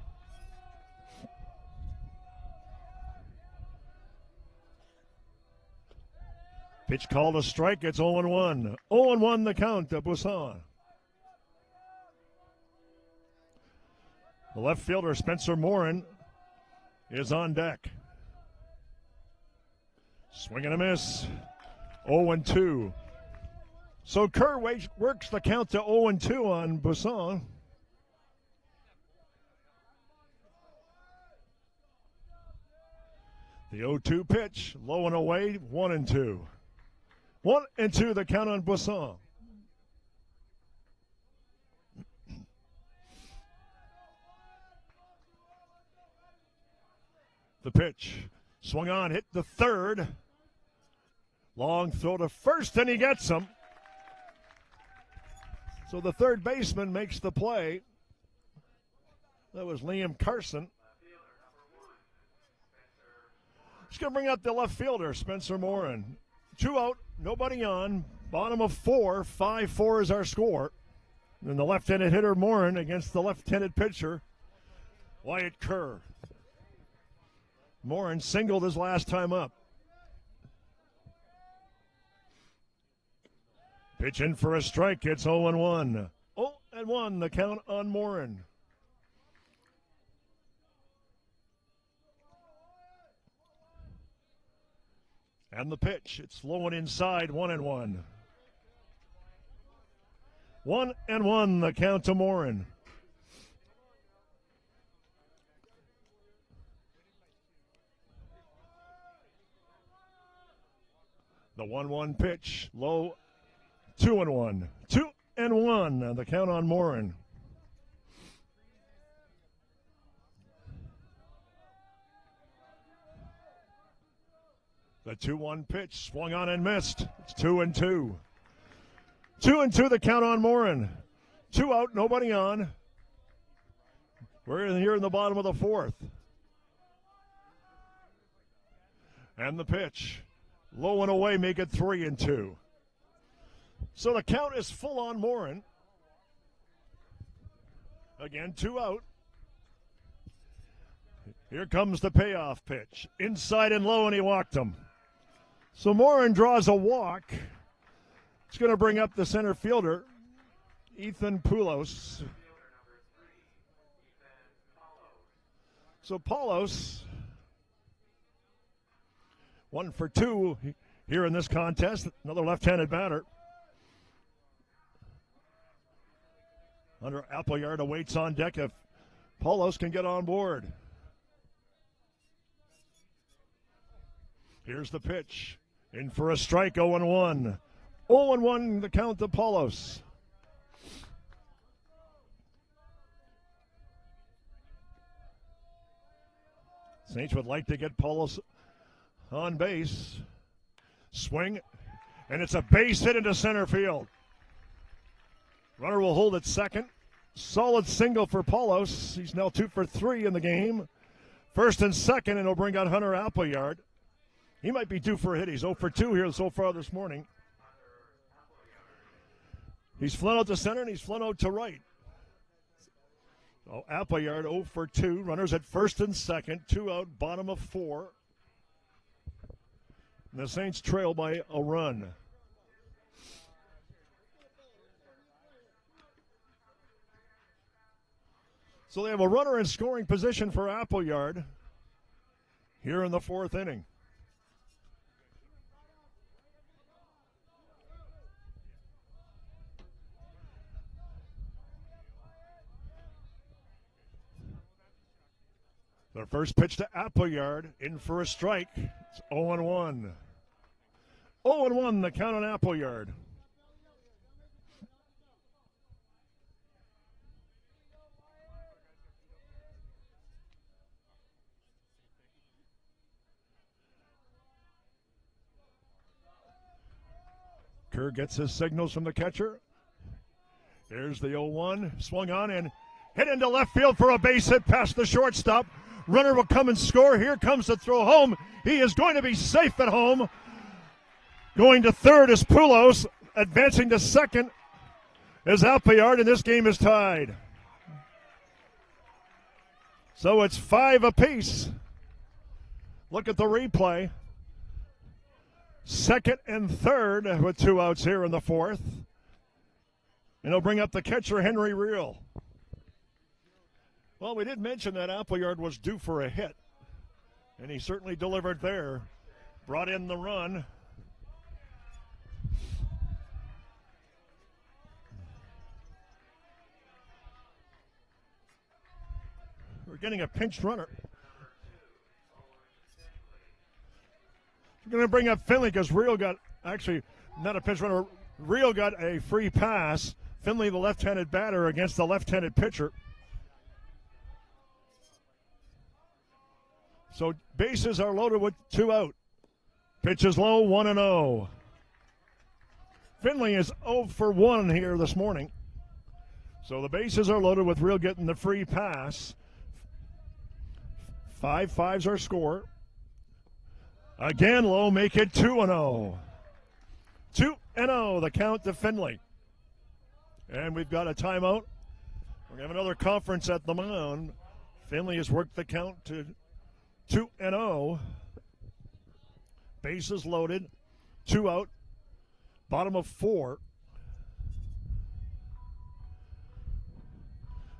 Pitch called a strike. It's 0-1. 0-1 the count to Buisson. The left fielder, Spencer Morin, is on deck. Swing and a miss. 0-2. So Kerr works the count to 0-2 on Buisson. The 0-2 pitch, low and away, 1-2. 1-2 the count on Buisson. The pitch, swung on, hit the third. Long throw to first, and he gets him. So the third baseman makes the play. That was Liam Carson. He's going to bring up the left fielder, Spencer Morin. 2 out, nobody on. Bottom of 4, 5-4 is our score. And the left-handed hitter, Morin, against the left-handed pitcher, Wyatt Kerr. Morin singled his last time up. Pitch in for a strike. It's 0-1. 0-1 the count on Morin. And the pitch. It's low and inside. 1-1. 1-1 the count to Morin. The 1-1 pitch, low, 2-1. 2-1, the count on Morin. The 2-1 pitch, swung on and missed. It's 2-2. 2-2, the count on Morin. 2 out, nobody on. We're here in the bottom of the fourth. And the pitch. Low and away, make it 3-2. So the count is full on Morin. Again, 2 out. Here comes the payoff pitch. Inside and low, and he walked him. So Morin draws a walk. It's going to bring up the center fielder, Ethan Poulos. So Poulos, 1 for 2 here in this contest. Another left-handed batter. Hunter Appleyard awaits on deck if Poulos can get on board. Here's the pitch. In for a strike, 0-1. 0-1 the count to Poulos. Saints would like to get Poulos on base. Swing, and it's a base hit into center field. Runner will hold at second. Solid single for Poulos. He's now 2 for 3 in the game. First and second, and he'll bring out Hunter Appleyard. He might be due for a hit. He's 0 for 2 here so far this morning. He's flown out to center, and he's flown out to right. So Appleyard 0 for 2. Runners at first and second. 2 out, bottom of 4. And the Saints trail by a run. So they have a runner in scoring position for Appleyard here in the fourth inning. The first pitch to Appleyard, in for a strike. It's 0-1. 0-1, the count on Appleyard. Kerr gets his signals from the catcher. Here's the 0-1, swung on and hit into left field for a base hit past the shortstop. Runner will come and score. Here comes the throw home. He is going to be safe at home. Going to third is Poulos. Advancing to second is Appleyard, and this game is tied. So it's 5 apiece. Look at the replay. Second and third with 2 outs here in the fourth. And he'll bring up the catcher, Henry Reel. Well, we did mention that Appleyard was due for a hit, and he certainly delivered there. Brought in the run. We're getting a pinch runner. We're going to bring up Finley because Reel got, actually, not a pinch runner. Reel got a free pass. Finley, the left-handed batter, against the left-handed pitcher. So bases are loaded with 2 out. Pitch is low, 1-0. Finley is 0 for 1 here this morning. So the bases are loaded with Reel getting the free pass. 5-5's our score. Again, low, make it 2-0. 2-0, the count to Finley. And we've got a timeout. We're going to have another conference at the mound. Finley has worked the count to 2-0. Bases loaded. 2 out. Bottom of 4.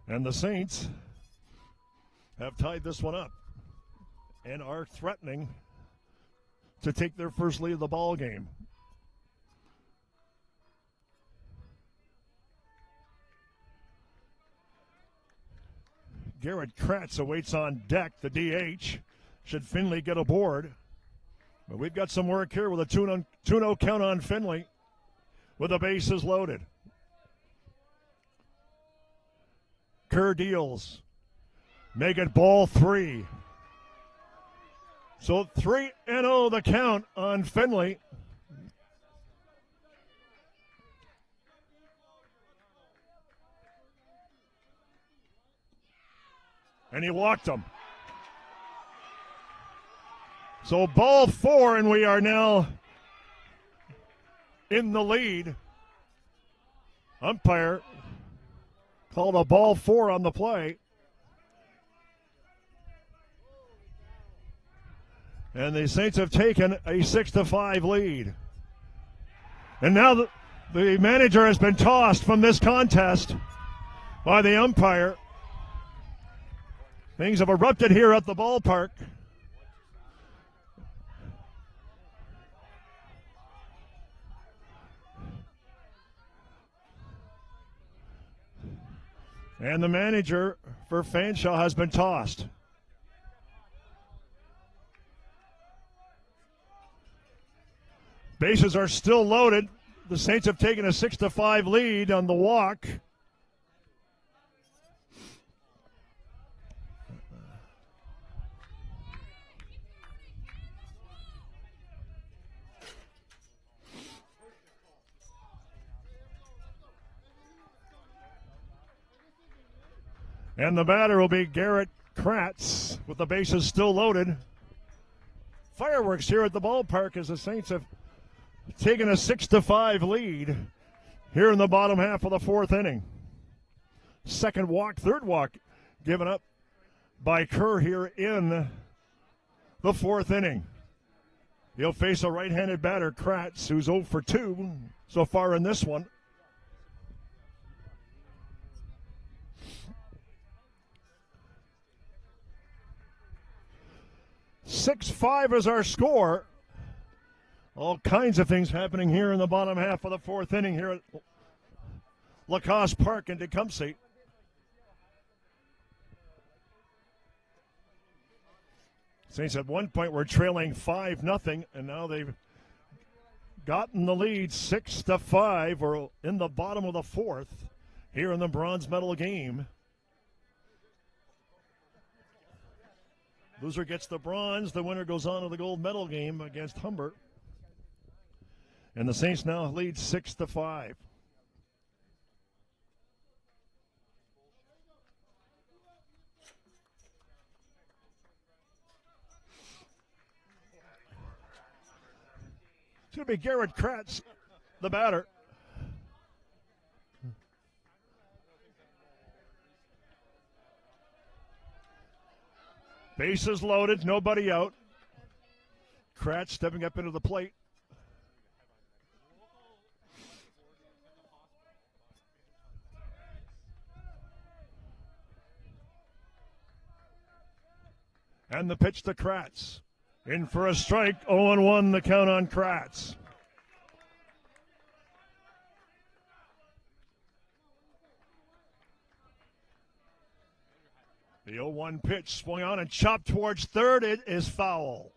And the Saints have tied this one up and are threatening to take their first lead of the ball game. Garrett Kratz awaits on deck, the DH. Should Finley get aboard? But we've got some work here with a 2-0 count on Finley with the bases loaded. Kerr deals. Make it ball 3. So 3-0 the count on Finley. And he walked him. So ball 4, and we are now in the lead. Umpire called a ball 4 on the play. And the Saints have taken a 6-5 lead. And now the manager has been tossed from this contest by the umpire. Things have erupted here at the ballpark. And the manager for Fanshawe has been tossed. Bases are still loaded. The Saints have taken a 6-5 lead on the walk. And the batter will be Garrett Kratz with the bases still loaded. Fireworks here at the ballpark as the Saints have taken a 6-5 lead here in the bottom half of the fourth inning. Second walk, third walk given up by Kerr here in the fourth inning. He'll face a right-handed batter, Kratz, who's 0 for 2 so far in this one. 6-5 is our score. All kinds of things happening here in the bottom half of the fourth inning here at Lacoste Park in Tecumseh. Saints at one point were trailing 5-0, and now they've gotten the lead 6-5. We're in the bottom of the fourth here in the bronze medal game. Loser gets the bronze. The winner goes on to the gold medal game against Humbert. And the Saints now lead 6-5. It's going to be Garrett Kratz, the batter. Bases loaded, nobody out. Kratz stepping up into the plate. And the pitch to Kratz. In for a strike, 0-1 the count on Kratz. The 0-1 pitch swung on and chopped towards third. It is foul.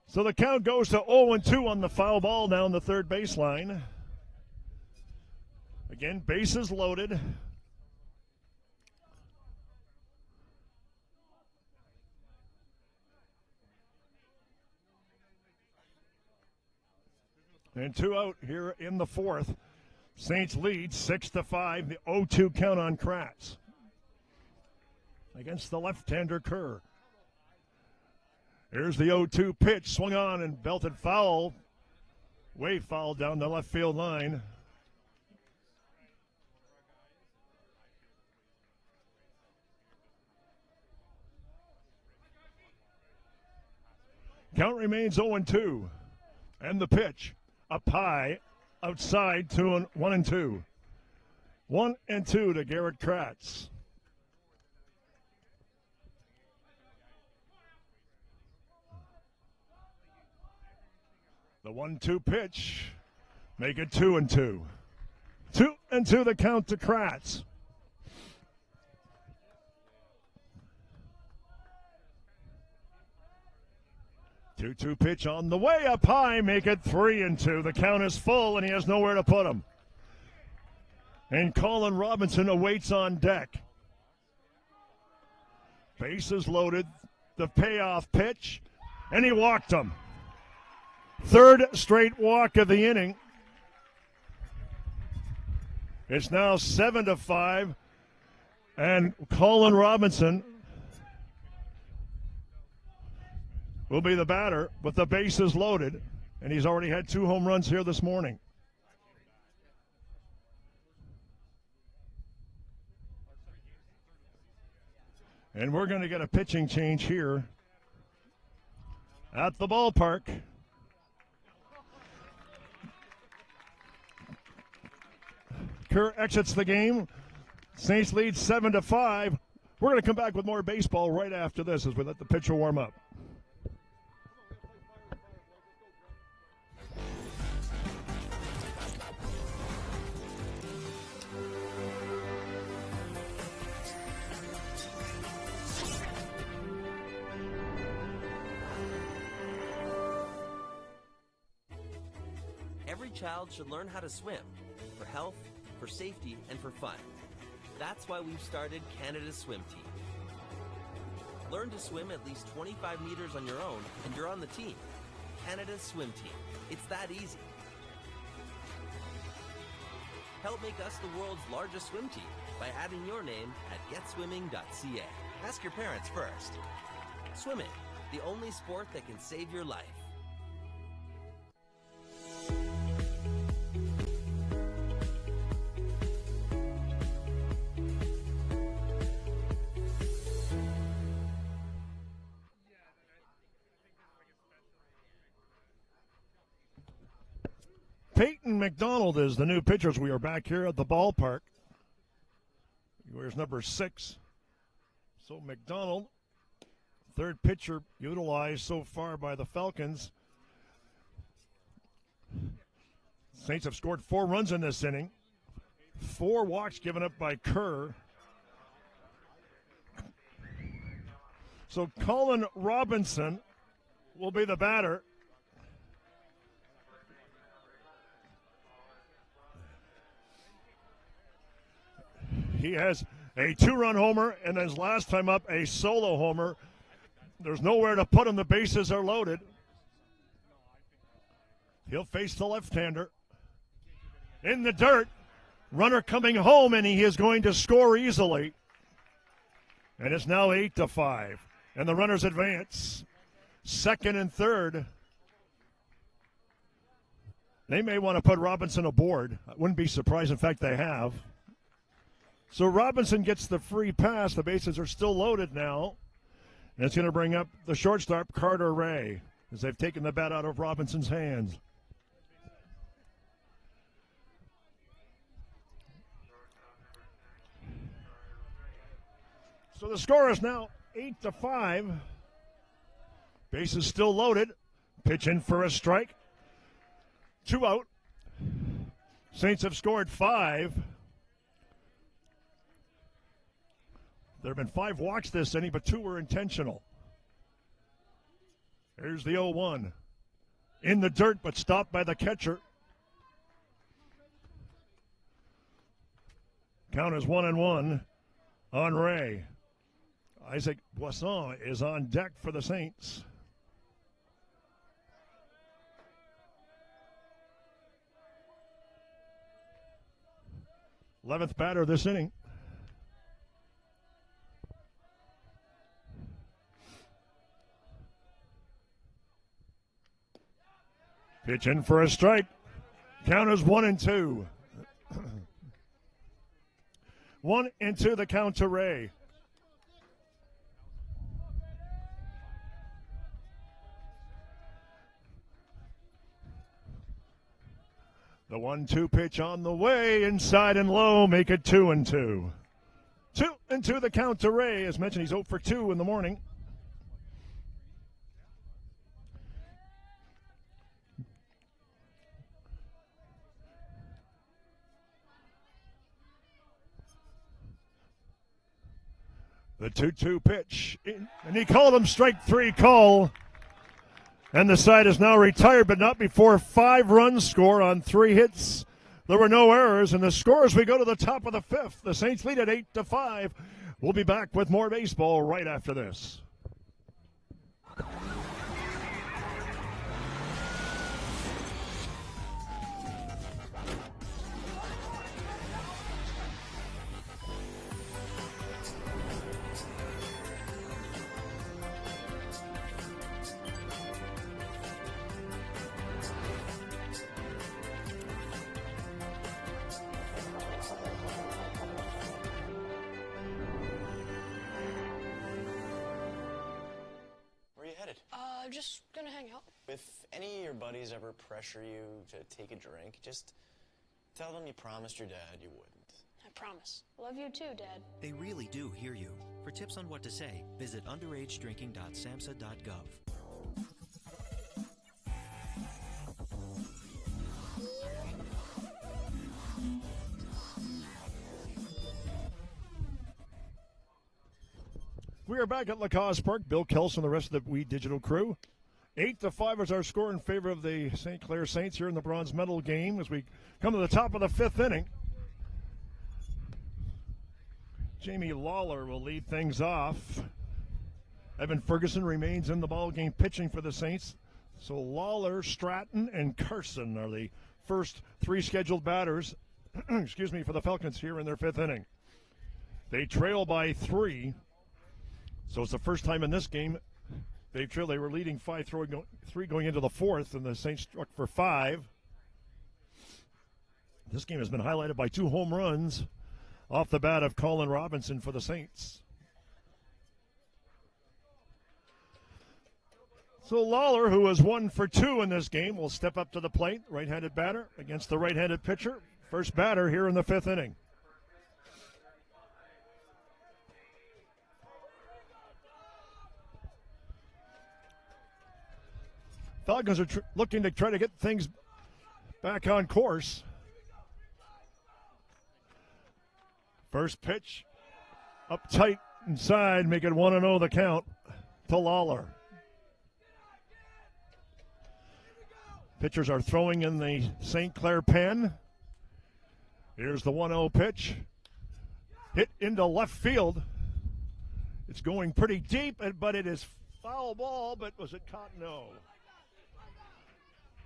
So the count goes to 0-2 on the foul ball down the third baseline. Again, bases loaded. And 2 out here in the fourth. Saints lead 6-5. The 0-2 count on Kratz against the left-hander Kerr. Here's the 0-2 pitch, swung on and belted foul. Way foul down the left field line. Count remains 0-2. And the pitch, up high, outside, 1-2. 1-2 to Garrett Kratz. The 1-2 pitch, make it 2-2. 2-2 the count to Kratz. Two pitch on the way up high, make it 3-2. The count is full, and he has nowhere to put him. And Colin Robinson awaits on deck. Bases loaded, the payoff pitch, and he walked him. Third straight walk of the inning. It's now 7-5, and Colin Robinson will be the batter with the bases loaded, and he's already had 2 home runs here this morning. And we're going to get a pitching change here at the ballpark. Kerr exits the game. Saints lead 7-5. We're going to come back with more baseball right after this as we let the pitcher warm up. Every child should learn how to swim for health, for safety, and for fun. That's why we've started Canada's Swim Team. Learn to swim at least 25 meters on your own, and you're on the team. Canada's Swim Team. It's that easy. Help make us the world's largest swim team by adding your name at getswimming.ca. Ask your parents first. Swimming, the only sport that can save your life. Peyton McDonald is the new pitcher as we are back here at the ballpark. He wears number 6. So McDonald Third pitcher utilized so far by the Falcons. Saints have scored 4 runs in this inning. 4 walks given up by Kerr. So Colin Robinson will be the batter. He has a 2-run homer and his last time up a solo homer. There's nowhere to put him. The bases are loaded. He'll face the left-hander. In the dirt. Runner coming home, and he is going to score easily. And it's now 8-5. And the runners advance. Second and third. They may want to put Robinson aboard. I wouldn't be surprised. In fact, they have. So Robinson gets the free pass. The bases are still loaded now. And it's going to bring up the shortstop, Carter Ray, as they've taken the bat out of Robinson's hands. So the score is now 8-5. Bases still loaded. Pitch in for a strike. 2 out. Saints have scored 5. There have been 5 walks this inning, but 2 were intentional. Here's the 0-1. In the dirt, but stopped by the catcher. Count is 1-1 on Ray. Isaac Boisson is on deck for the Saints. Eleventh batter this inning. Pitch in for a strike. Count is 1-2. 1-2 the count to Ray. The 1-2 pitch on the way, inside and low, make it 2-2. 2-2 the count to Ray. As mentioned, he's 0 for 2 in the morning. The 2-2 pitch, and he called him strike 3 call. And the side is now retired, but not before 5 runs score on 3 hits. There were no errors, and the score as we go to the top of the 5th. The Saints lead at 8-5. We'll be back with more baseball right after this. Just gonna hang out. If any of your buddies ever pressure you to take a drink, just tell them you promised your dad you wouldn't. I promise. Love you too, Dad. They really do hear you. For tips on what to say, visit underagedrinking.samhsa.gov. We are back at LaCause Park. Bill Kelson and the rest of the We Digital crew. 8-5 is our score in favor of the St. Clair Saints here in the bronze medal game as we come to the top of the 5th inning. Jamie Lawler will lead things off. Evan Ferguson remains in the ball game pitching for the Saints. So Lawler, Stratton, and Carson are the first 3 scheduled batters for the Falcons here in their 5th inning. They trail by 3. So it's the first time in this game they trailed. They were leading 5-3 going into the 4th, and the Saints struck for 5. This game has been highlighted by 2 home runs off the bat of Colin Robinson for the Saints. So Lawler, who was 1 for 2 in this game, will step up to the plate. Right-handed batter against the right-handed pitcher. First batter here in the 5th inning. Falcons are looking to try to get things back on course. First pitch, up tight inside, make it 1-0 the count to Lawler. Pitchers are throwing in the St. Clair pen. Here's the 1-0 pitch. Hit into left field. It's going pretty deep, but it is foul ball, but was it caught? No.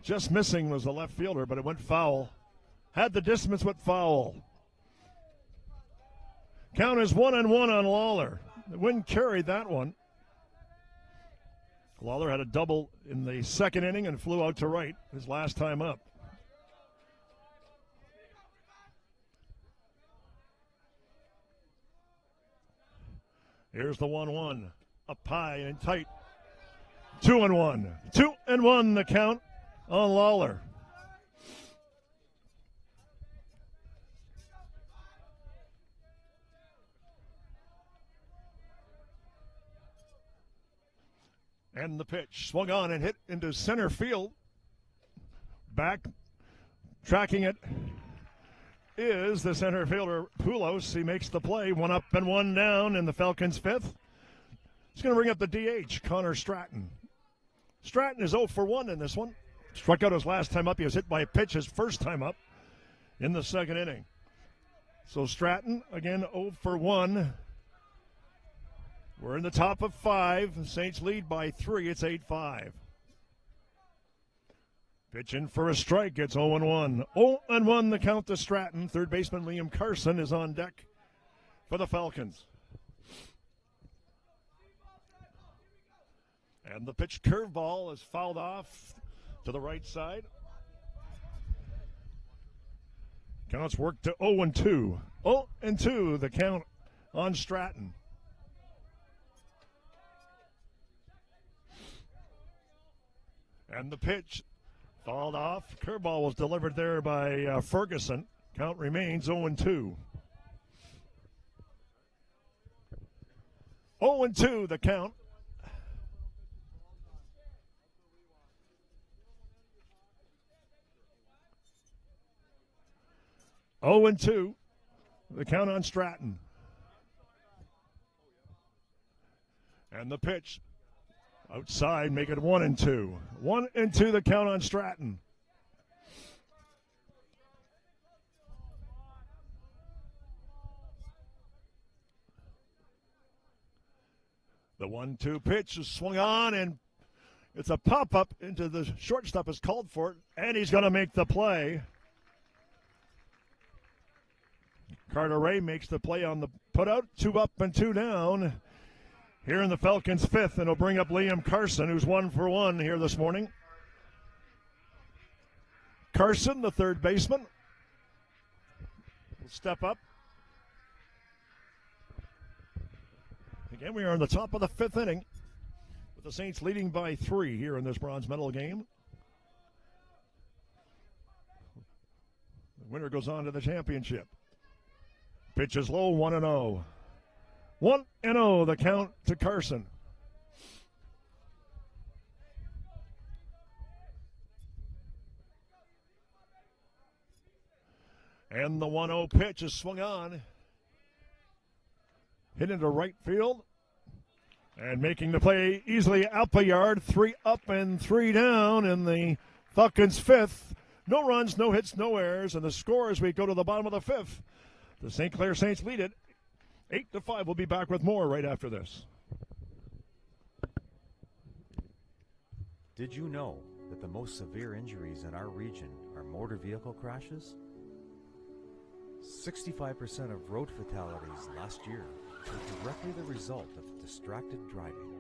Just missing was the left fielder, but it went foul. Had the distance, went foul. Count is 1-1 on Lawler. The wind carried that one. Lawler had a double in the second inning and flew out to right his last time up. Here's the 1-1. Up high and tight. 2-1. 2-1 the count on Lawler. And the pitch swung on and hit into center field. Back, tracking it, is the center fielder Poulos. He makes the play. 1 up and 1 down in the Falcons' fifth. He's going to bring up the DH, Connor Stratton. Stratton is 0 for 1 in this one. Struck out his last time up. He was hit by a pitch his first time up in the second inning. So Stratton, again, 0 for 1. We're in the top of 5. The Saints lead by 3. It's 8-5. Pitching for a strike. It's 0-1. 0-1 the count to Stratton. Third baseman Liam Carson is on deck for the Falcons. And the pitch curveball is fouled off to the right side. Counts work to 0-2. 0-2 the count on Stratton. And the pitch fouled off. Curveball was delivered there by Ferguson. Count remains 0-2. 0-2 the count. Oh and 2, the count on Stratton. And the pitch outside, make it 1-2. 1-2, the count on Stratton. The 1-2 pitch is swung on, and it's a pop-up into the shortstop is called for it, and he's going to make the play. Carter Ray makes the play on the putout. 2 up and 2 down here in the Falcons' fifth, and it'll bring up Liam Carson, who's 1 for 1 here this morning. Carson, the third baseman, will step up. Again, we are in the top of the fifth inning with the Saints leading by 3 here in this bronze medal game. The winner goes on to the championship. Pitch is low, 1-0. 1-0, the count to Carson. And the 1-0 pitch is swung on. Hit into right field. And making the play easily Appleyard. 3 up and 3 down in the Falcons' fifth. No runs, no hits, no errors. And the score as we go to the bottom of the fifth. The St. Clair Saints lead it 8-5. We'll be back with more right after this. Did you know that the most severe injuries in our region are motor vehicle crashes? 65% of road fatalities last year were directly the result of distracted driving.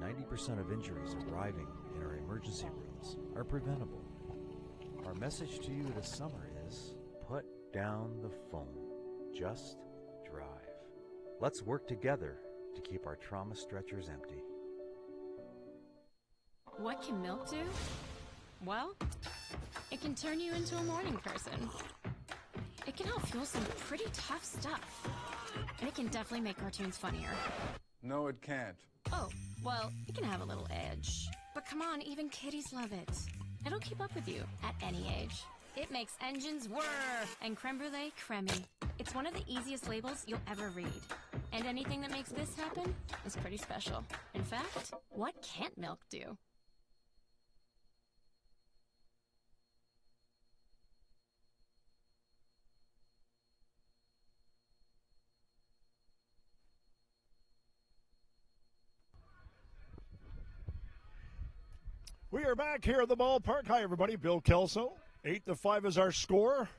90% of injuries arriving in our emergency rooms are preventable. Our message to you this summer is put down the phone. Just drive. Let's work together to keep our trauma stretchers empty. What can milk do? Well, it can turn you into a morning person. It can help fuel some pretty tough stuff. And it can definitely make cartoons funnier. No, it can't. Oh, well, it can have a little edge. But come on, even kitties love it. It'll keep up with you at any age. It makes engines whir and creme brulee cremmy. It's one of the easiest labels you'll ever read. And anything that makes this happen is pretty special. In fact, what can't milk do? We are back here at the ballpark. Hi, everybody. Bill Kelso. 8-5 is our score.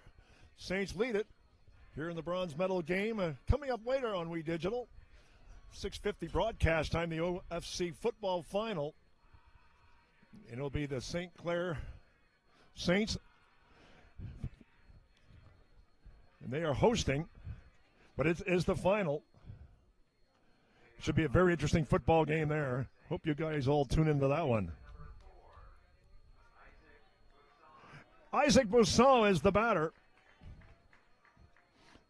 Saints lead it here in the bronze medal game. Coming up later on We Digital, 6:50 broadcast time, the OFC football final. And it'll be the St. Clair Saints. And they are hosting, but it is the final. Should be a very interesting football game there. Hope you guys all tune into that one. Isaac Bousson is the batter.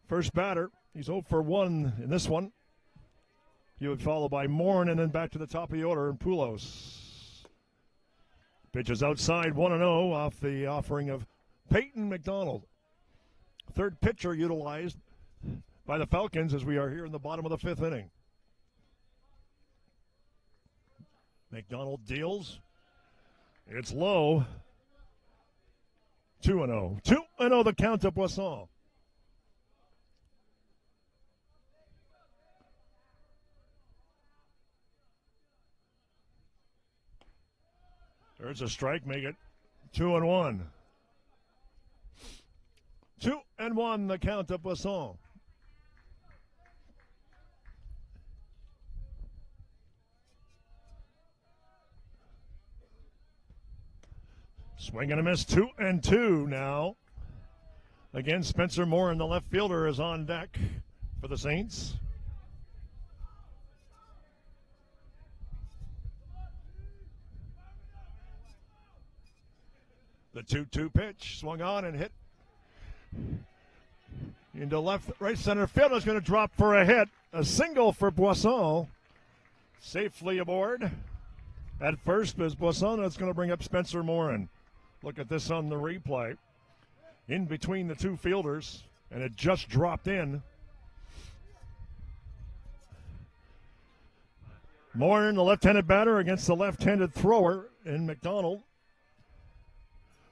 First batter. He's 0 for 1 in this one. He would follow by Morn and then back to the top of the order and Poulos. Pitch is outside 1-0 off the offering of Peyton McDonald. Third pitcher utilized by the Falcons as we are here in the bottom of the fifth inning. McDonald deals. It's low. 2-0. 2-0 the count to Boisson. There's a strike, make it 2-1. 2-1 the count to Boisson. Swing and a miss, 2-2 now. Again, Spencer Moore, the left fielder, is on deck for the Saints. The 2-2 pitch, swung on and hit into right center field. Is going to drop for a hit. A single for Boisson. Safely aboard at first as Boisson. That's going to bring up Spencer Morin. Look at this on the replay. In between the two fielders, and it just dropped in. Morin, the left-handed batter, against the left-handed thrower in McDonald.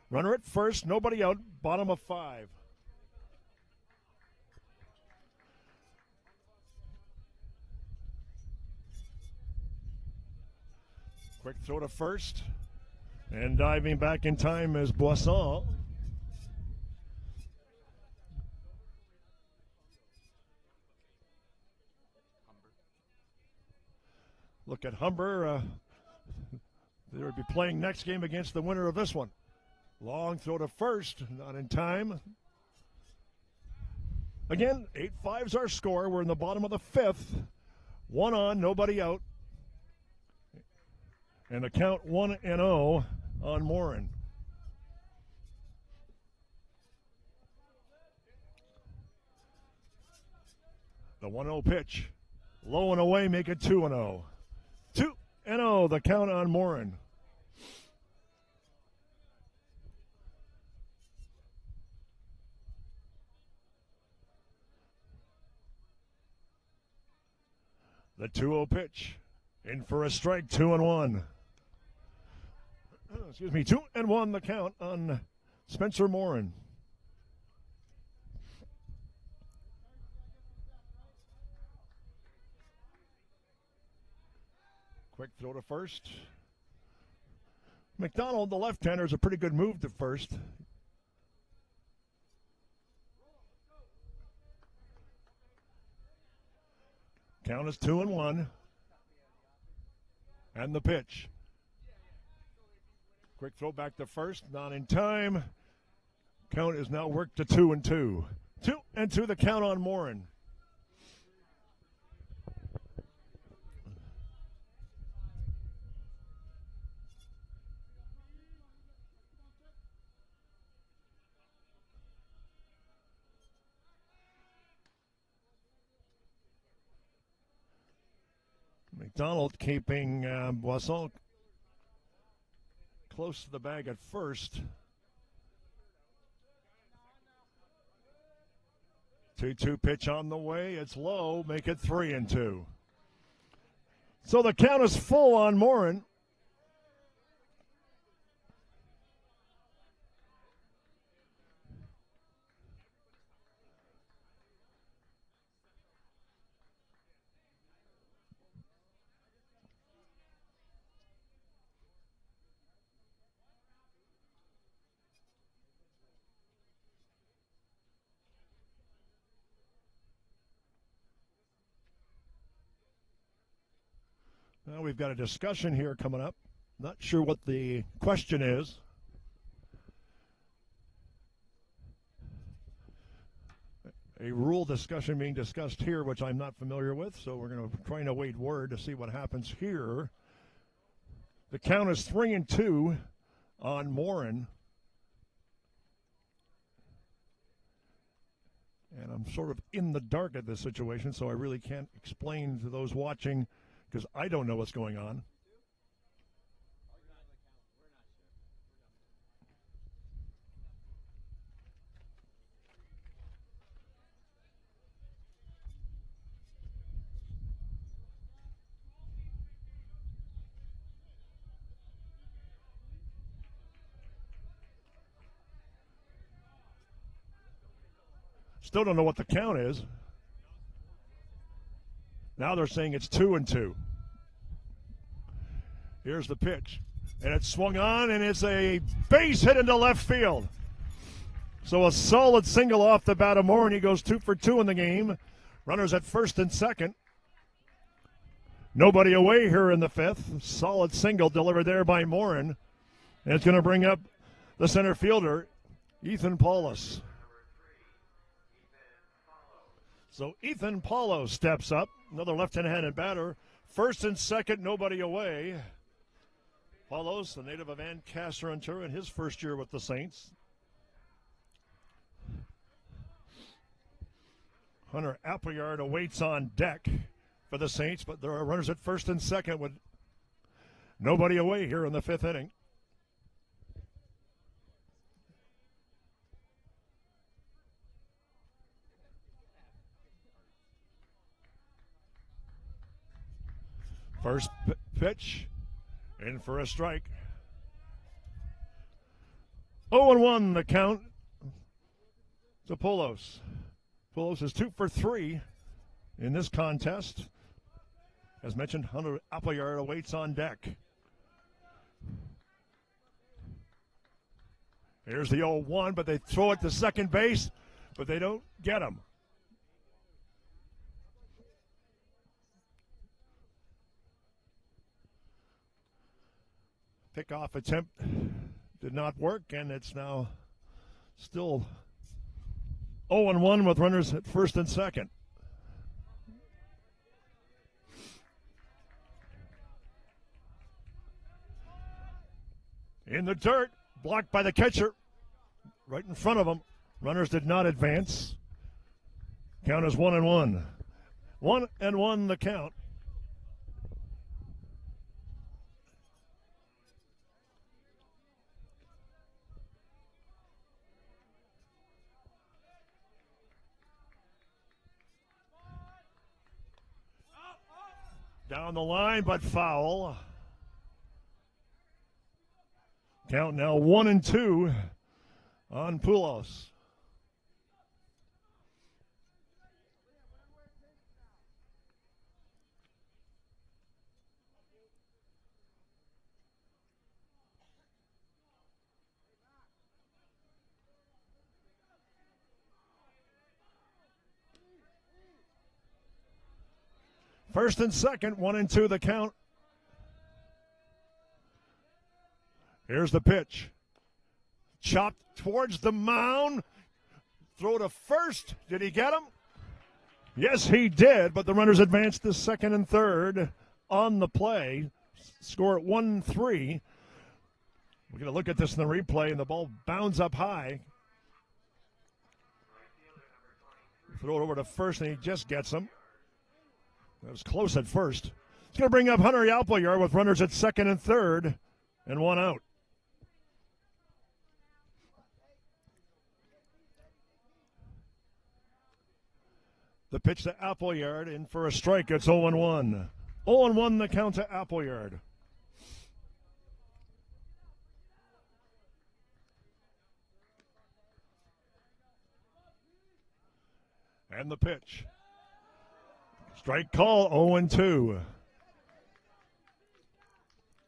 Runner at first, nobody out, bottom of 5. Quick throw to first. And diving back in time is Boisson. Look at Humber. They would be playing next game against the winner of this one. Long throw to first, not in time. Again, 8-5's our score. We're in the bottom of the fifth. 1 on, nobody out. And the count 1-0 on Morin. The 1-0 pitch. Low and away, make it 2-0. 2-0, the count on Morin. The 2-0 pitch. In for a strike, 2-1. Excuse me, 2-1 the count on Spencer Morin. Quick throw to first. McDonald, the left-hander, is a pretty good move to first. Count is 2-1. And the pitch. Quick throw back to first, not in time. Count is now worked to 2-2. 2-2 the count on Morin. McDonald keeping Boisson close to the bag at first. 2-2 pitch on the way. It's low. Make it 3-2. So the count is full on Morin. Now we've got a discussion here coming up. Not sure what the question is. A rule discussion being discussed here, which I'm not familiar with, so we're going to try and await word to see what happens here. The count is 3-2 on Morin. And I'm sort of in the dark at this situation, so I really can't explain to those watching because I don't know what's going on. Still don't know what the count is. Now they're saying it's 2-2. Here's the pitch. And it's swung on, and it's a base hit into left field. So a solid single off the bat of Morin. He goes 2 for 2 in the game. Runners at first and second. Nobody away here in the fifth. Solid single delivered there by Morin. And it's going to bring up the center fielder, Ethan Paulus. So Ethan Paulo steps up, another left-handed batter. First and second, nobody away. Paulos, the native of Ancaster, Ontario, in his first year with the Saints. Hunter Appleyard awaits on deck for the Saints, but there are runners at first and second with nobody away here in the fifth inning. First pitch, in for a strike. 0-1 the count to Poulos. Poulos is 2 for 3 in this contest. As mentioned, Hunter Appleyard awaits on deck. Here's the 0-1, but they throw it to second base, but they don't get him. Pickoff attempt did not work, and it's now still 0-1 with runners at first and second. In the dirt, blocked by the catcher, right in front of him. Runners did not advance. Count is 1-1. 1-1 the count. Down the line, but foul. Count now 1-2 on Poulos. First and second, 1-2 the count. Here's the pitch. Chopped towards the mound. Throw to first. Did he get him? Yes, he did, but the runners advanced to second and third on the play. Score at 1-3. We're going to look at this in the replay, and the ball bounds up high. Throw it over to first, and he just gets him. That was close at first. It's going to bring up Hunter Appleyard with runners at second and third and one out. The pitch to Appleyard, in for a strike. It's 0-1. 0-1 the count to Appleyard. And the pitch. Strike call, 0-2.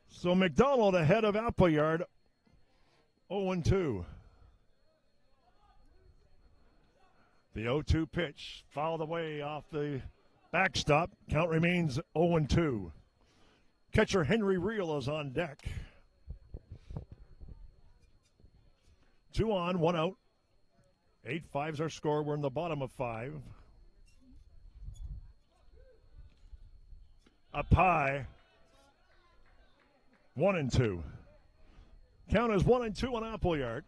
So McDonald ahead of Appleyard, 0-2. The 0-2 pitch fouled away off the backstop. Count remains 0-2. Catcher Henry Reel is on deck. 2 on, 1 out. 8-5's our score. We're in the bottom of 5. Up high. 1-2. Count is 1-2 on Appleyard.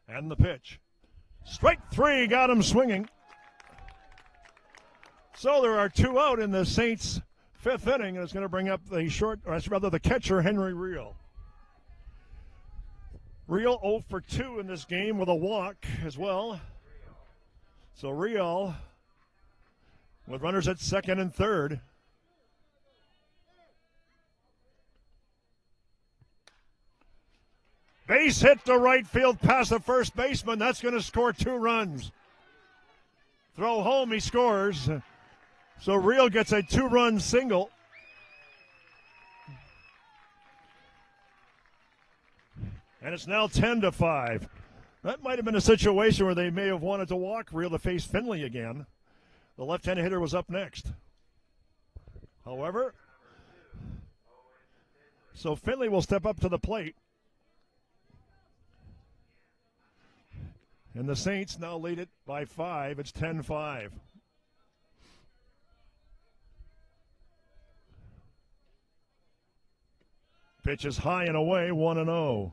And the pitch. Strike 3, got him swinging. So there are 2 out in the Saints' 5th inning, and it's going to bring up the catcher, Henry Reel. Reel 0 for 2 in this game with a walk as well. So Reel with runners at second and third. Base hit to right field past the first baseman. That's going to score 2 runs. Throw home, he scores. So Reel gets a 2-run single. And it's now 10-5. That might have been a situation where they may have wanted to walk Reel to face Finley again. The left-handed hitter was up next. However, so Finley will step up to the plate. And the Saints now lead it by 5. It's 10-5. Pitch is high and away, 1-0.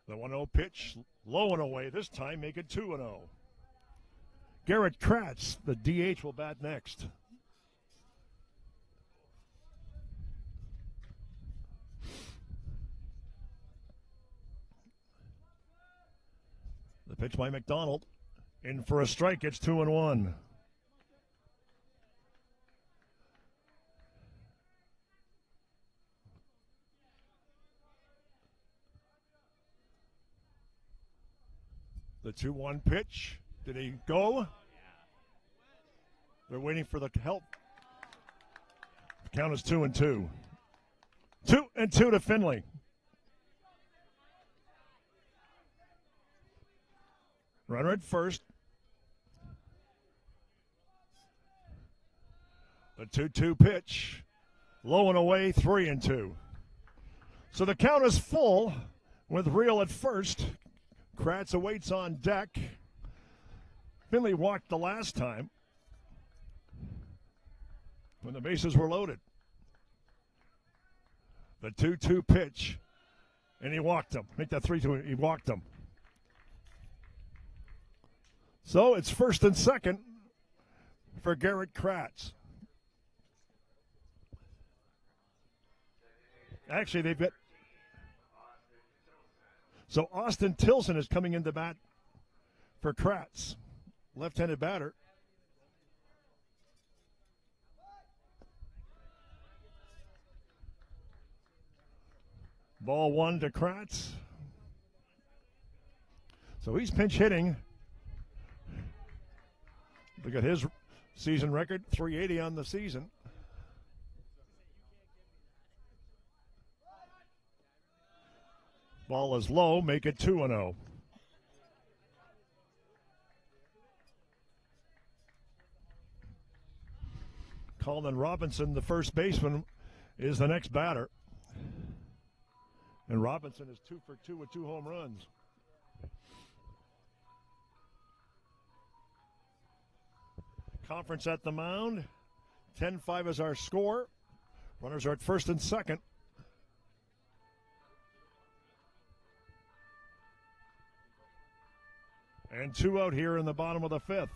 The 1-0 pitch, low and away this time, make it 2-0. Garrett Kratz, the DH, will bat next. The pitch by McDonald. In for a strike, it's 2-1. The 2-1 pitch. Did he go? They're waiting for the help. The count is 2-2. 2-2 to Finley. Runner at first. The 2-2 pitch. Low and away, 3-2. So the count is full with Reel at first. Kratz awaits on deck. Finley walked the last time when the bases were loaded. The 2-2 pitch. And he walked him. Make that 3-2. He walked him. So it's first and second for Garrett Kratz. Actually, they've got. So Austin Tilson is coming into bat for Kratz. Left-handed batter. Ball 1 to Kratz. So he's pinch hitting. Look at his season record, 380 on the season. Ball is low, make it 2-0. Colin Robinson, the first baseman, is the next batter. And Robinson is 2 for 2 with 2 home runs. Conference at the mound. 10-5 is our score. Runners are at first and second. And 2 out here in the bottom of the 5th.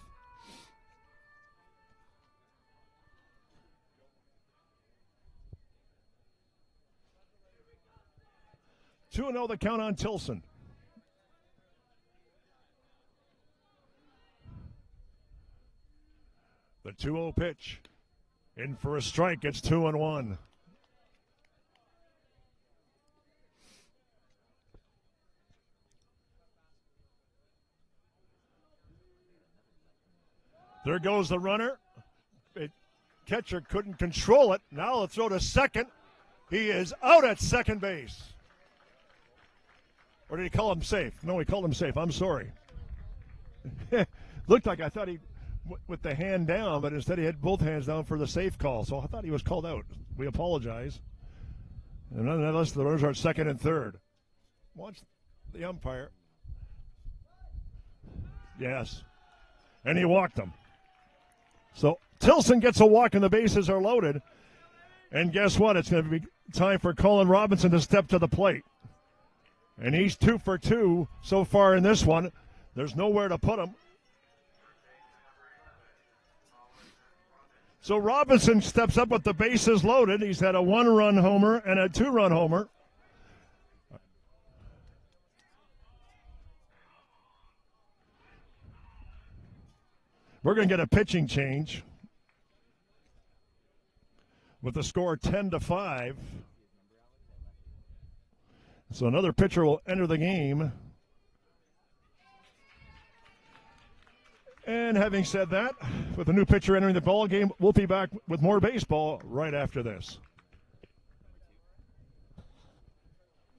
Two and 0 the count on Tilson. The 2-0 pitch. In for a strike. It's 2-1. There goes the runner. Catcher couldn't control it. Now they'll throw to second. He is out at second base. Or did he call him safe? No, he called him safe. I'm sorry. Looked like I thought he, with the hand down, but instead he had both hands down for the safe call. So I thought he was called out. We apologize. And nonetheless, the runners are at second and third. Watch the umpire. Yes. And he walked him. So Tilson gets a walk and the bases are loaded. And guess what? It's going to be time for Colin Robinson to step to the plate. And he's 2 for 2 so far in this one. There's nowhere to put him. So Robinson steps up with the bases loaded. He's had a 1-run homer and a 2-run homer. We're going to get a pitching change with the score 10-5. So another pitcher will enter the game. And having said that, with a new pitcher entering the ball game, we'll be back with more baseball right after this.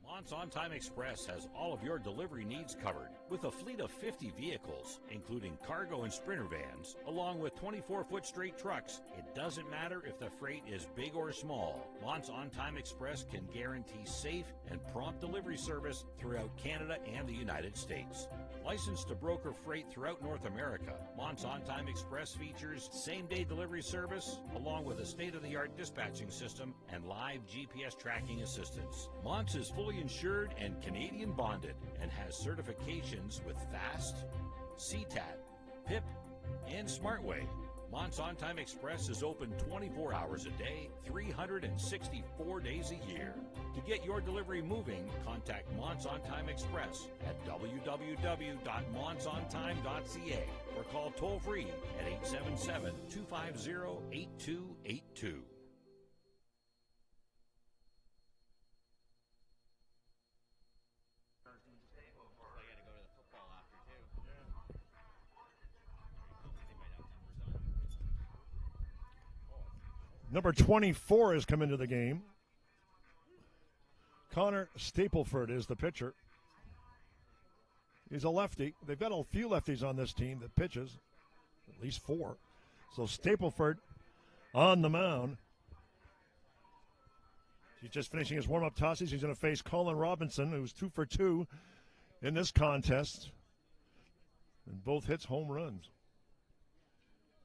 Mont's On Time Express has all of your delivery needs covered with a fleet of 50 vehicles, including cargo and sprinter vans, along with 24-foot straight trucks. It doesn't matter if the freight is big or small. Mont's On Time Express can guarantee safe and prompt delivery service throughout Canada and the United States. Licensed to broker freight throughout North America, Mont's On Time Express features same-day delivery service, along with a state-of-the-art dispatching system and live GPS tracking assistance. Mont's is fully insured and Canadian bonded and has certifications with FAST, CTAT, PIP, and SmartWay. Mont's On Time Express is open 24 hours a day, 364 days a year. To get your delivery moving, contact Mont's On Time Express at www.montsontime.ca or call toll-free at 877-250-8282. Number 24 has come into the game. Connor Stapleford is the pitcher. He's a lefty. They've got a few lefties on this team that pitches, at least 4. So Stapleford on the mound. He's just finishing his warm-up tosses. He's going to face Colin Robinson, who's 2 for 2 in this contest. And both hits home runs.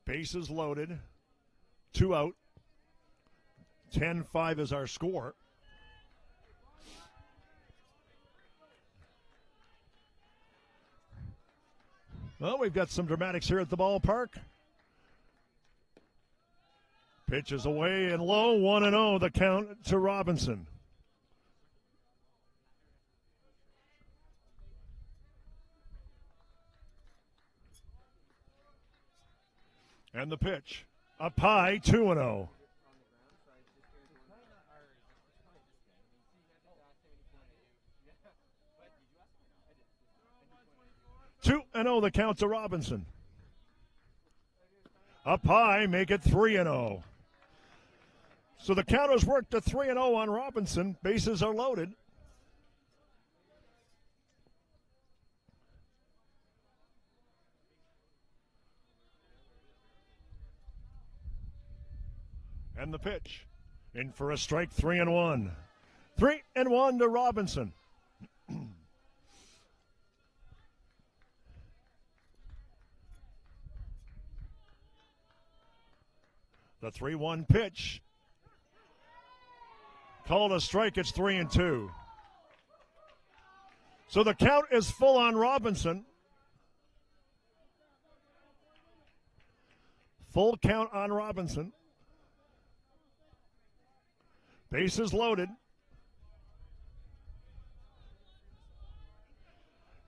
Bases loaded. 2 out. 10-5 is our score. Well, we've got some dramatics here at the ballpark. Pitch is away and low, 1-0 the count to Robinson. And the pitch up high, 2-0. 2-0 the count to Robinson. Up high, make it 3-0. So the count has worked to 3-0 on Robinson. Bases are loaded. And the pitch. In for a strike, 3-1. 3-1 to Robinson. The 3-1 pitch. Called a strike, it's 3-2. So the count is full on Robinson. Full count on Robinson. Bases loaded.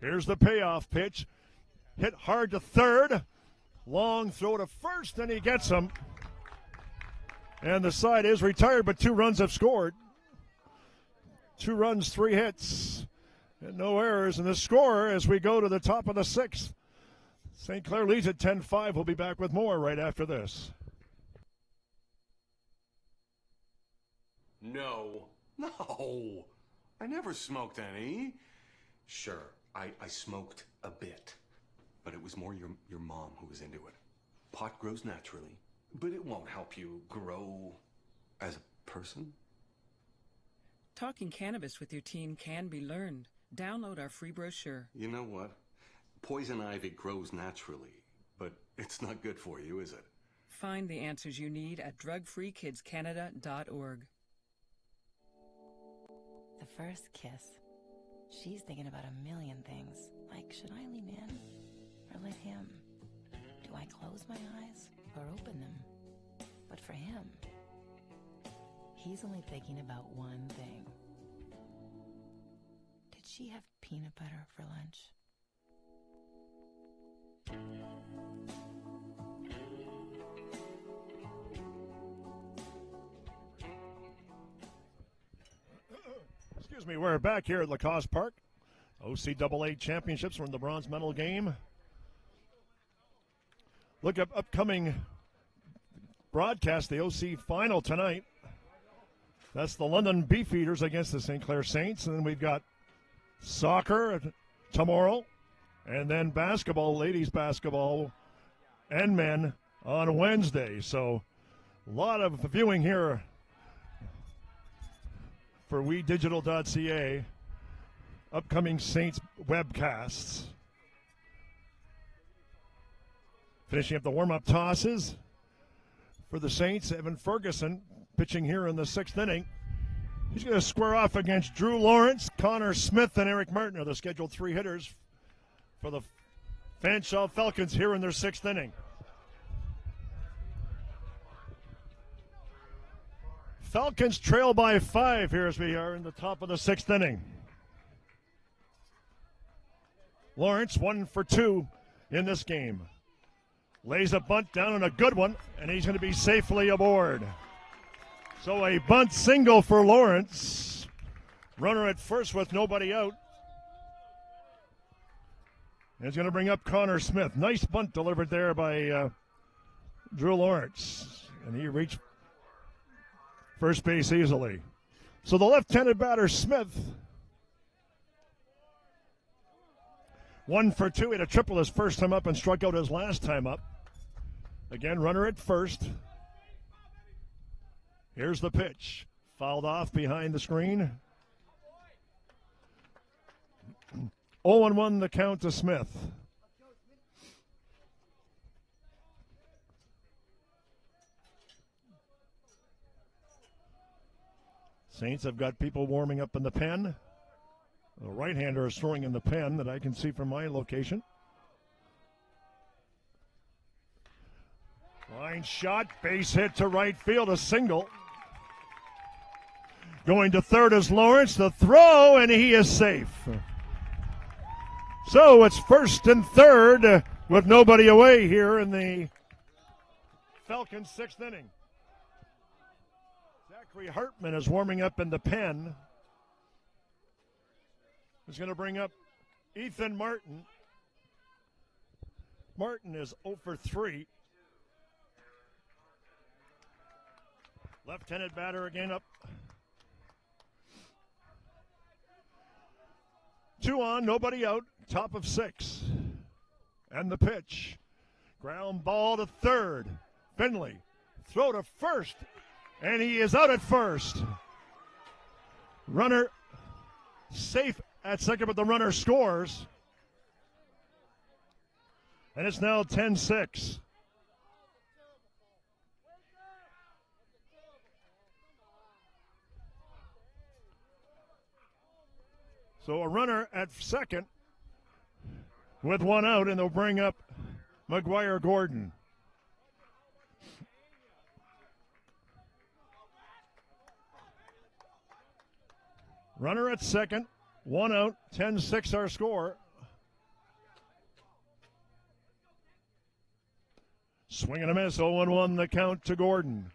Here's the payoff pitch. Hit hard to third. Long throw to first, and he gets him. And the side is retired, but 2 runs have scored. 2 runs, 3 hits, and no errors. And the score as we go to the top of the 6th. St. Clair leads at 10-5. We'll be back with more right after this. No. I never smoked any. Sure, I smoked a bit. But it was more your mom who was into it. Pot grows naturally, but it won't help you grow as a person. Talking cannabis with your teen can be learned. Download our free brochure. You know what? Poison ivy grows naturally, but it's not good for you, is it? Find the answers you need at drugfreekidscanada.org. The first kiss. She's thinking about a million things, like should I lean in or let him? Do I close my eyes or open them? But for him, he's only thinking about one thing. Did she have peanut butter for lunch? Excuse me, we're back here at Lacoste Park. OCAA championships from the bronze medal game. Look up upcoming broadcast, the OC final tonight. That's the London Beefeaters against the St. Clair Saints. And then we've got soccer tomorrow. And then basketball, ladies basketball, and men on Wednesday. So a lot of viewing here for WeDigital.ca. Upcoming Saints webcasts. Finishing up the warm-up tosses for the Saints, Evan Ferguson pitching here in the 6th inning. He's going to square off against Drew Lawrence, Connor Smith, and Eric Martin are the scheduled 3 hitters for the Fanshawe Falcons here in their 6th inning. Falcons trail by 5 here as we are in the top of the 6th inning. Lawrence 1 for 2 in this game. Lays a bunt down and a good one, and he's going to be safely aboard. So a bunt single for Lawrence. Runner at first with nobody out. And he's going to bring up Connor Smith. Nice bunt delivered there by Drew Lawrence. And he reached first base easily. So the left-handed batter, Smith, 1 for 2. He had a triple his first time up and struck out his last time up. Again, runner at first. Here's the pitch. Fouled off behind the screen. 0-1 the count to Smith. Saints have got people warming up in the pen. The right-hander is throwing in the pen that I can see from my location. Line shot, base hit to right field, a single. Going to third is Lawrence, the throw, and he is safe. So it's first and third with nobody away here in the Falcons' 6th inning. Zachary Hartman is warming up in the pen. He's going to bring up Ethan Martin. Martin is 0 for 3. Left-handed batter again up. 2 on, nobody out, top of 6. And the pitch. Ground ball to third. Finley, throw to first. And he is out at first. Runner safe at second, but the runner scores. And it's now 10-6. So a runner at second with 1 out, and they'll bring up McGuire Gordon. Runner at second. 1 out. 10-6 our score. Swing and a miss. 0-1 the count to Gordon.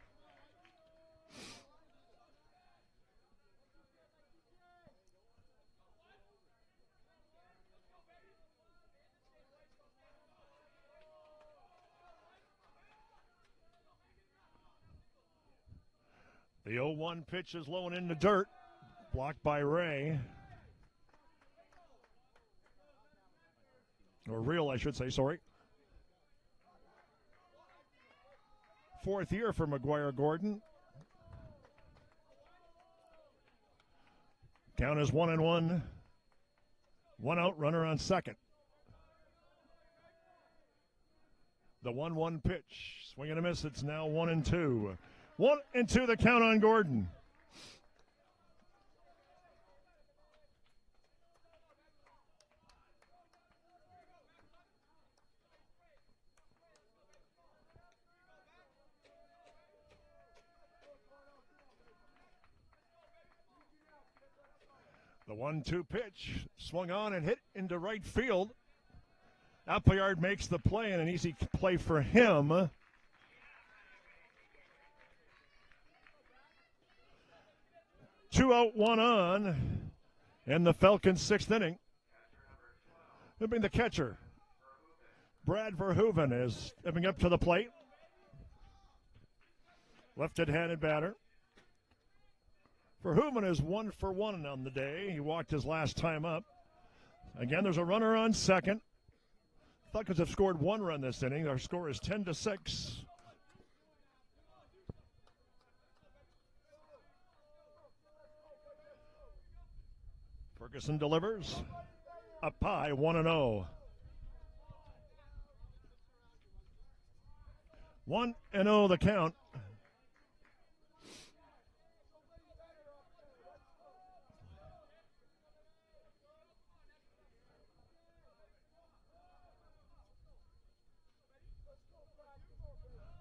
The 0-1 pitch is low and in the dirt. Blocked by Ray. Or Real, I should say, sorry. Fourth year for McGuire Gordon. Count is 1-1. 1 out, runner on second. The 1-1 pitch. Swing and a miss. It's now 1-2. 1-2 the count on Gordon. The 1-2 pitch swung on and hit into right field. Appleyard makes the play, and an easy play for him. Two out, 1 on in the Falcons' 6th inning. It'll be the catcher. Brad Verhoeven is stepping up to the plate. Left-handed batter. Verhoeven is 1 for 1 on the day. He walked his last time up. Again, there's a runner on second. Falcons have scored 1 run this inning. Our score is 10-6. Ferguson delivers. Up high, 1-0. 1-0 the count.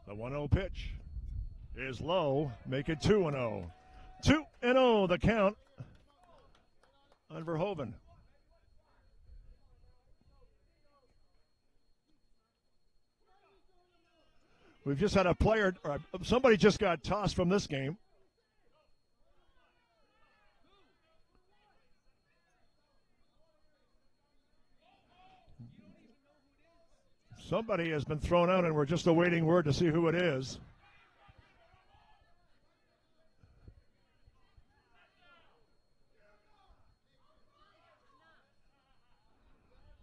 The 1-0 pitch is low. Make it 2-0. 2-0 the count on Verhoeven. We've just had a player, or somebody just got tossed from this game. Somebody has been thrown out, and we're just awaiting word to see who it is.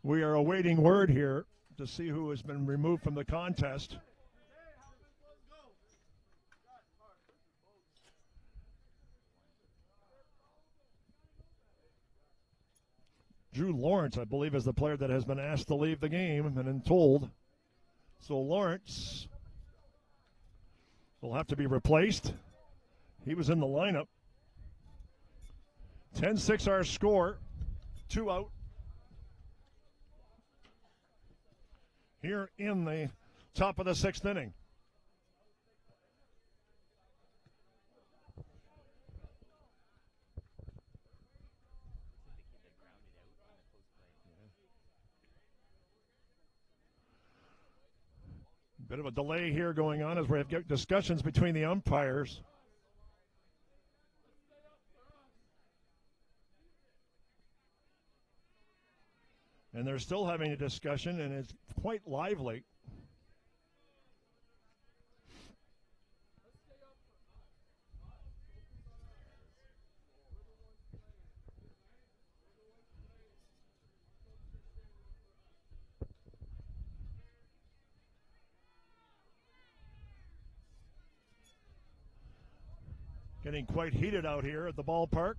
We are awaiting word here to see who has been removed from the contest. Drew Lawrence, I believe, is the player that has been asked to leave the game and then told. So Lawrence will have to be replaced. He was in the lineup. 10-6 our score. 2 out. Here in the top of the 6th inning. Bit of a delay here going on as we have discussions between the umpires. And they're still having a discussion, and it's quite lively. Getting quite heated out here at the ballpark.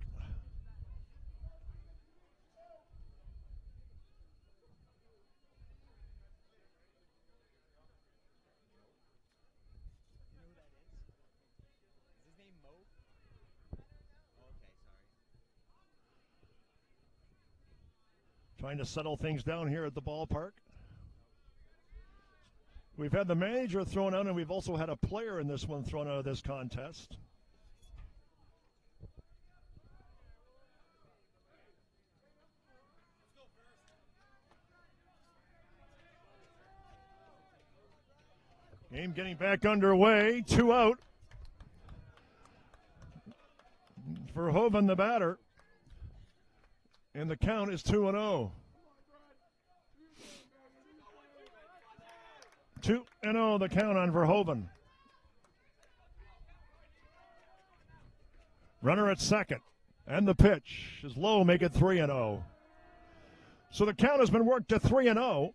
Trying to settle things down here at the ballpark. We've had the manager thrown out, and we've also had a player in this one thrown out of this contest. Game getting back underway. 2 out. Verhoeven, the batter. And the count is 2-0. 2-0 the count on Verhoeven. Runner at second. And the pitch is low, make it 3-0. So the count has been worked to 3-0.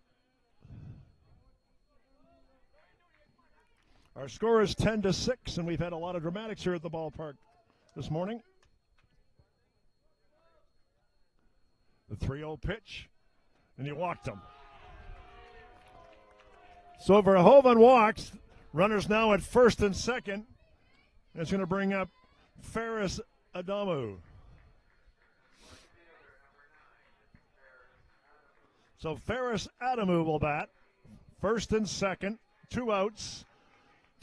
Our score is 10-6, and we've had a lot of dramatics here at the ballpark this morning. The 3-0 pitch, and he walked him. So Verhoeven walks. Runners now at first and second. That's going to bring up Ferris Adamu. So Ferris Adamu will bat. First and second, 2 outs.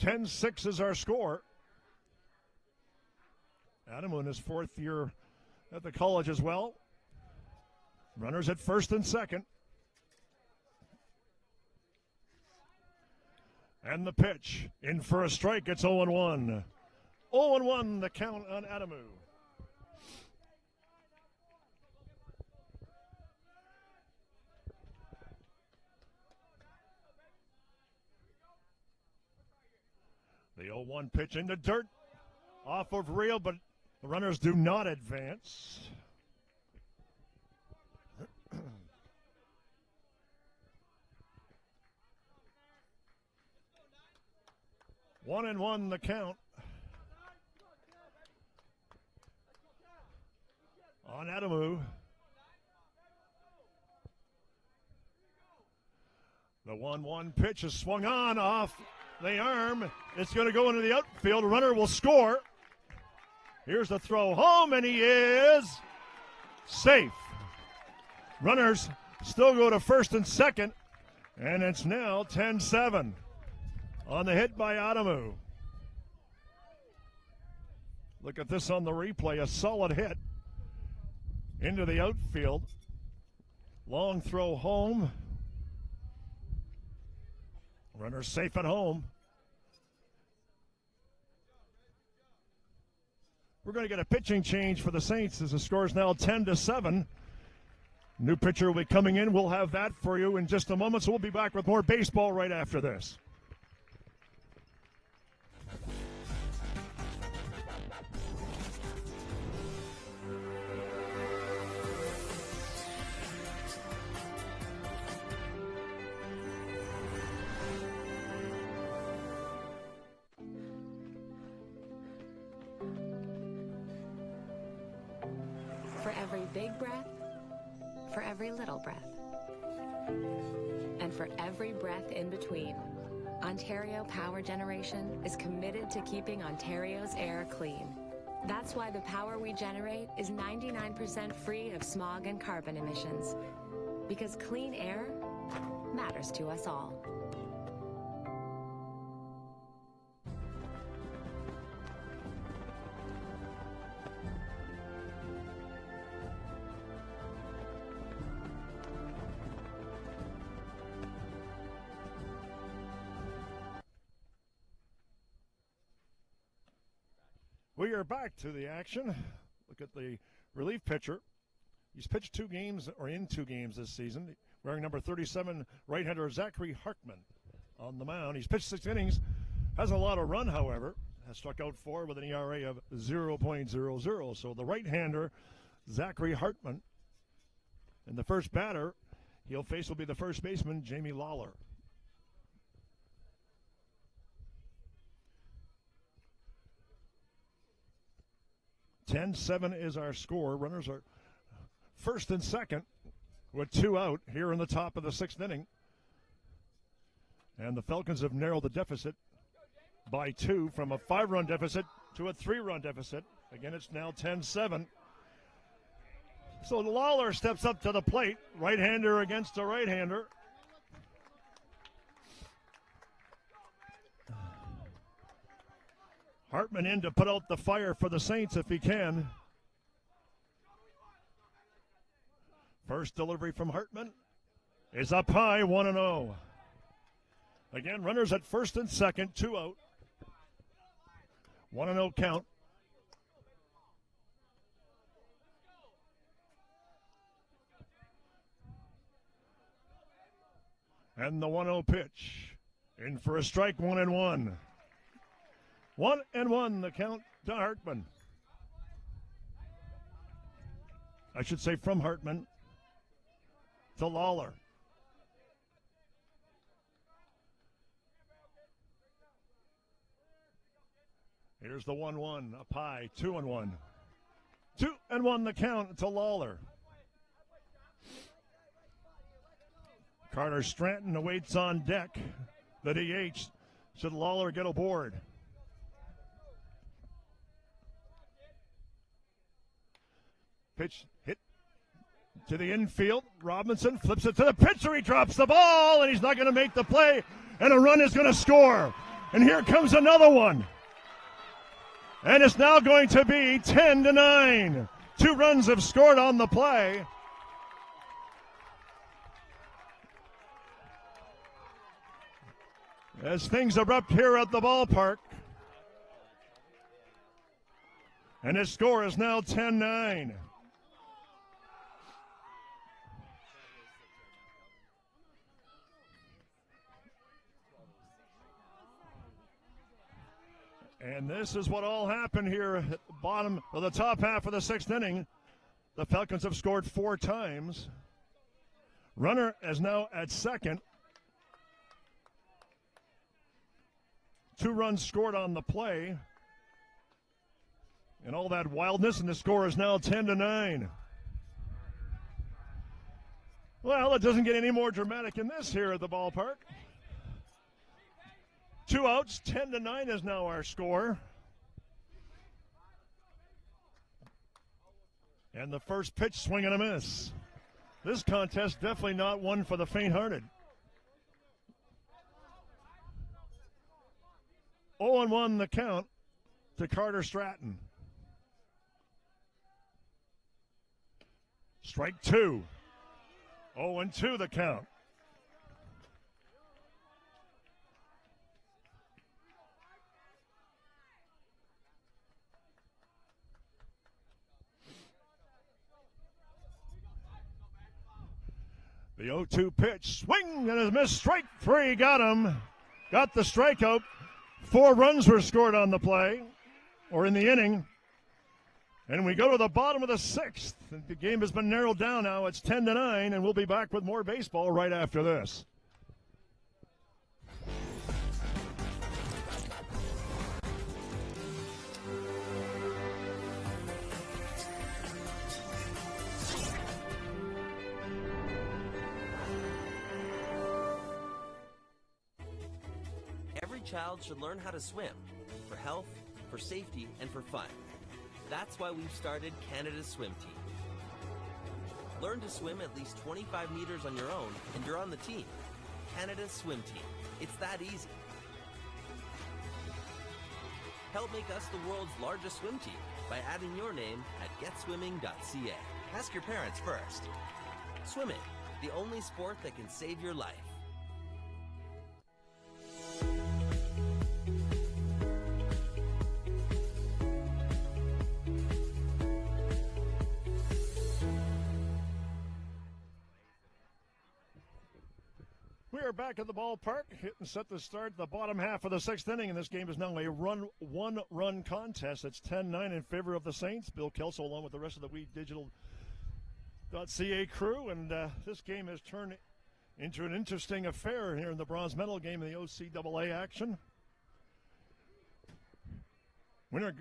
10-6 is our score. Adamu in his 4th year at the college as well. Runners at first and second. And the pitch. In for a strike. It's 0-1. 0-1 the count on Adamu. The 0-1 pitch in the dirt. Off of reel, but the runners do not advance. One and one the count on Adamu. The 1-1 pitch is swung on off the arm. It's going to go into the outfield. Runner will score. Here's the throw home, and he is safe. Runners still go to first and second, and it's now 10-7 on the hit by Adamu. Look at this on the replay. A solid hit into the outfield. Long throw home. Runner safe at home. We're going to get a pitching change for the Saints as the score is now 10-7. New pitcher will be coming in. We'll have that for you in just a moment, so we'll be back with more baseball right after this. For every big breath, for every little breath, and for every breath in between, Ontario Power Generation is committed to keeping Ontario's air clean. That's why the power we generate is 99% free of smog and carbon emissions. Because clean air matters to us all. We are back to the action. Look at the relief pitcher. He's pitched 2 games, or in 2 games this season. Wearing number 37, right-hander Zachary Hartman on the mound. He's pitched 6 innings. Hasn't a lot of run, however. Has struck out 4 with an ERA of 0.00. So the right-hander, Zachary Hartman. And the first batter he'll face will be the first baseman, Jamie Lawler. (10-7) is our score. Runners are first and second with 2 out here in the top of the 6th inning. And the Falcons have narrowed the deficit by 2 from a 5-run deficit to a 3-run deficit. Again, it's now 10-7. So Lawler steps up to the plate. Right-hander against a right-hander. Hartman in to put out the fire for the Saints if he can. First delivery from Hartman is up high, 1-0. Again, runners at first and second, 2 out. 1-0 count. And the 1-0 pitch. In for a strike, 1-1. 1-1, the count to Hartman. I should say from Hartman to Lawler. Here's the 1-1, up high, 2-1. 2-1, the count to Lawler. Carter Stratton awaits on deck. The DH. Should Lawler get aboard? Pitch hit to the infield. Robinson flips it to the pitcher. He drops the ball, and he's not going to make the play. And a run is going to score. And here comes another one. And it's now going to be 10-9. 2 runs have scored on the play. As things erupt here at the ballpark. And his score is now 10-9. And this is what all happened here at the bottom of the top half of the 6th inning. The Falcons have scored 4 times. Runner is now at second. 2 runs scored on the play. And all that wildness, and the score is now 10-9. Well, it doesn't get any more dramatic than this here at the ballpark. 2 outs, 10-9 is now our score. And the first pitch, swing and a miss. This contest definitely not one for the faint-hearted. 0-1 the count to Carter Stratton. Strike 2. 0-2 the count. The 0-2 pitch, swing and a miss, strike 3, got him. Got the strikeout. 4 runs were scored on the play, or in the inning. And we go to the bottom of the 6th. The game has been narrowed down now. It's 10-9, and we'll be back with more baseball right after this. Every child should learn how to swim for health, for safety, and for fun. That's why we've started Canada's Swim Team. Learn to swim at least 25 meters on your own, and you're on the team. Canada's Swim Team. It's that easy. Help make us the world's largest swim team by adding your name at getswimming.ca. Ask your parents first. Swimming, the only sport that can save your life. We are back at the ballpark, hit and set to start the bottom half of the 6th inning, and this game is now a one-run contest. It's 10-9 in favor of the Saints. Bill Kelso along with the rest of the WeDigital.ca crew, and this game has turned into an interesting affair here in the bronze medal game in the OCAA action. Winner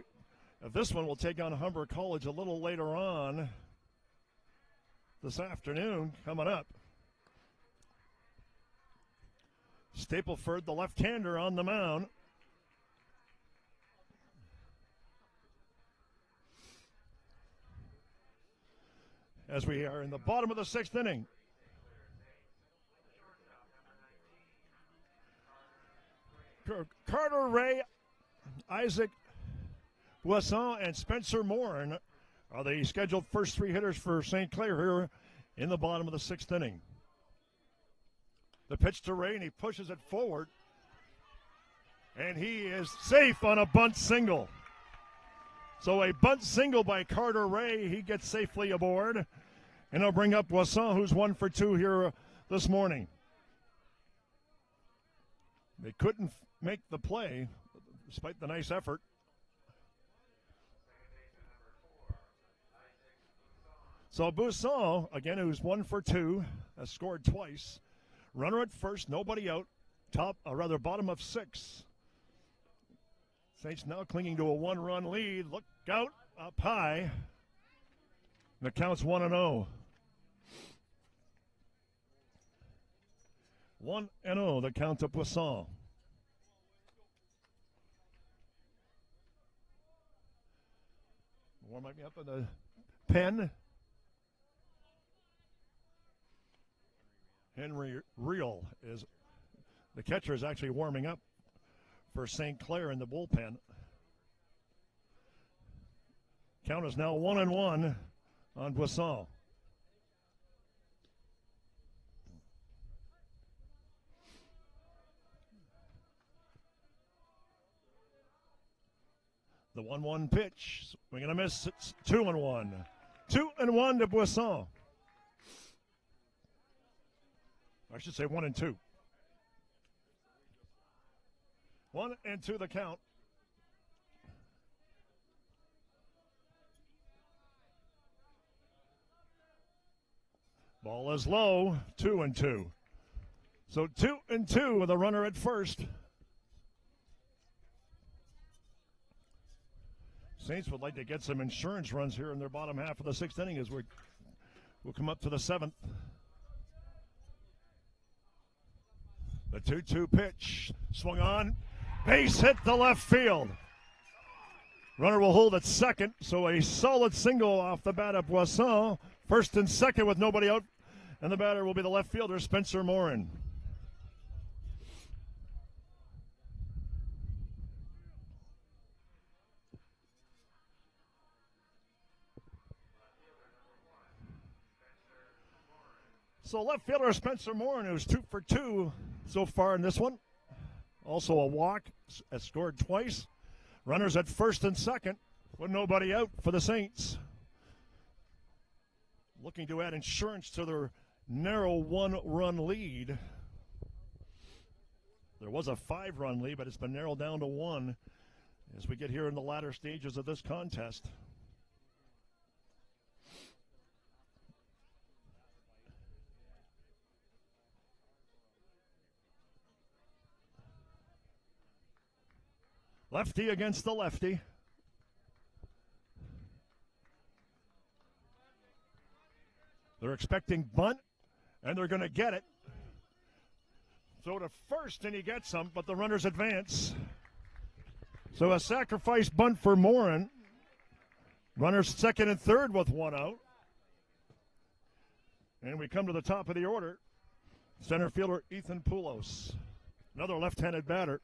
of this one will take on Humber College a little later on this afternoon, coming up. Stapleford, the left-hander, on the mound. As we are in the bottom of the 6th inning. Carter Ray, Isaac Boisson, and Spencer Morin are the scheduled first 3 hitters for St. Clair here in the bottom of the 6th inning. The pitch to Ray, and he pushes it forward. And he is safe on a bunt single. So a bunt single by Carter Ray. He gets safely aboard. And he'll bring up Boisson, who's 1 for 2 here this morning. They couldn't make the play, despite the nice effort. So Boisson, again, who's 1 for 2, has scored twice. Runner at first, nobody out. Bottom of 6. Saints now clinging to a 1-run lead. Look out, up high. The count's 1-0. 1-0, the count to Boisson. Warm me up in the pen. Henry Reel is the catcher is actually warming up for St. Clair in the bullpen. Count is now 1-1 on Boisson. The 1-1 pitch. We're going to miss. It's 2-1. 2-1 to Boisson. I should say 1-2. 1-2 the count. Ball is low. 2-2. So 2-2 with a runner at first. Saints would like to get some insurance runs here in their bottom half of the 6th inning as we'll come up to the 7th. The 2-2 pitch. Swung on. Base hit to left field. Runner will hold at second, so a solid single off the bat of Boisson. First and second with nobody out, and the batter will be the left fielder, Spencer Morin. So left fielder Spencer Morin, who's 2 for 2 so far in this one. Also a walk, has scored twice. Runners at first and second with nobody out for the Saints. Looking to add insurance to their narrow 1-run lead. There was a 5-run lead, but it's been narrowed down to 1 as we get here in the latter stages of this contest. Lefty against the lefty. They're expecting bunt, and they're going to get it. So to first, and he gets them, but the runners advance. So a sacrifice bunt for Morin. Runners second and third with 1 out. And we come to the top of the order. Center fielder Ethan Poulos, another left-handed batter,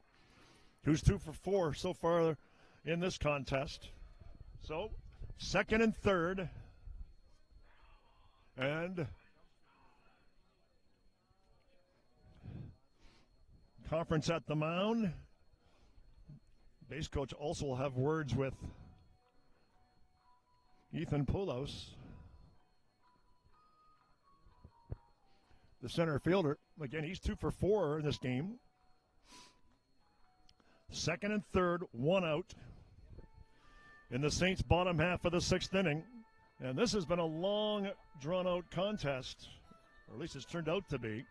who's 2 for 4 so far in this contest. So, second and third. And conference at the mound. Base coach also will have words with Ethan Poulos, the center fielder. Again, he's 2 for 4 in this game. Second and third, 1 out in the Saints' bottom half of the 6th inning. And this has been a long, drawn-out contest, or at least it's turned out to be.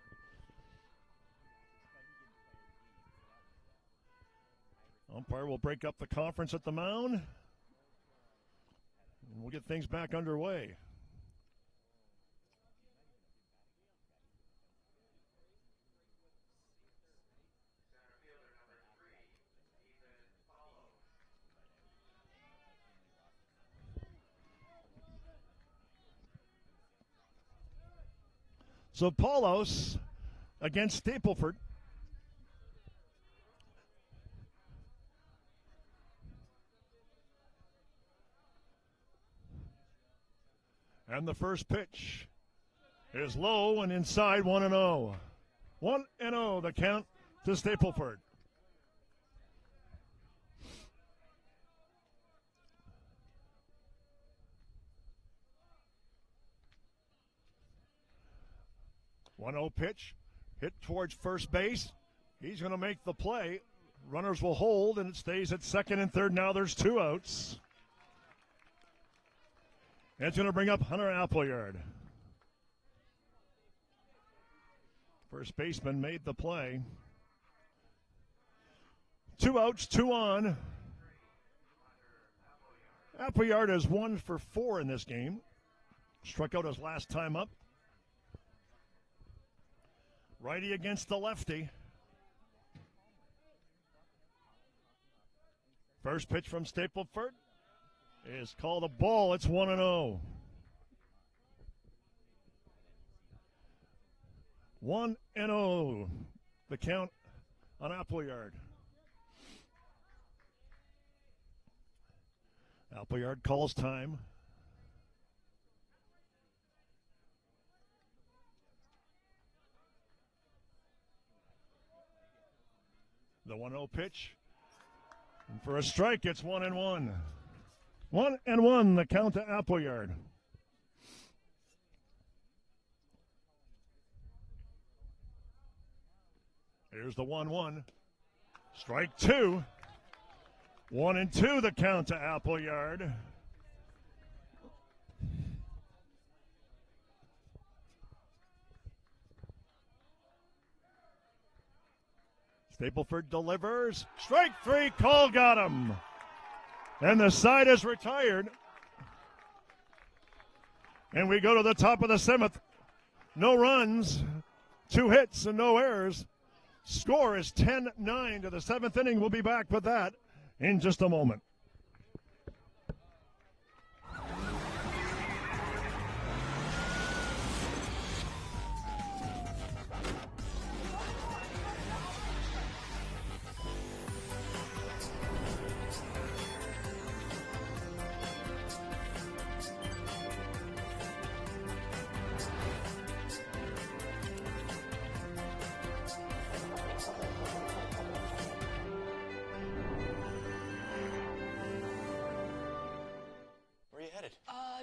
Umpire will break up the conference at the mound, and we'll get things back underway. So Poulos against Stapleford. And the first pitch is low and inside, 1-0. 1-0 the count to Stapleford. 1-0 pitch. Hit towards first base. He's going to make the play. Runners will hold, and it stays at second and third. Now there's 2 outs. And it's going to bring up Hunter Appleyard. First baseman made the play. 2 outs, 2 on. Appleyard is 1 for 4 in this game. Struck out his last time up. Righty against the lefty. First pitch from Stapleford is called a ball. It's 1-0. 1-0. The count on Appleyard. Appleyard calls time. The 1-0 pitch. And for a strike, it's 1-1. 1-1, the count to Appleyard. Here's the 1-1. Strike 2. 1-2, the count to Appleyard. Stapleford delivers. Strike 3, Cole got him. And the side is retired. And we go to the top of the 7th. No runs, 2 hits, and no errors. Score is 10-9 to the 7th inning. We'll be back with that in just a moment.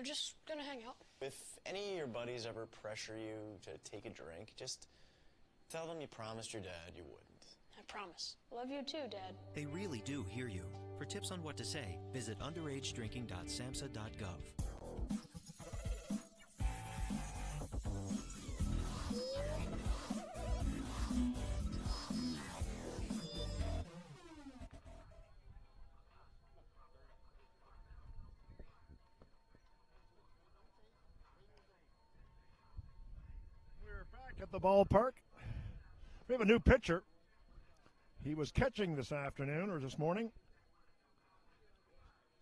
I'm just gonna hang out. If any of your buddies ever pressure you to take a drink, just tell them you promised your dad you wouldn't. I promise. Love you too, Dad. They really do hear you. For tips on what to say, visit underagedrinking.samhsa.gov. At the ballpark. We have a new pitcher. He was catching this afternoon or this morning.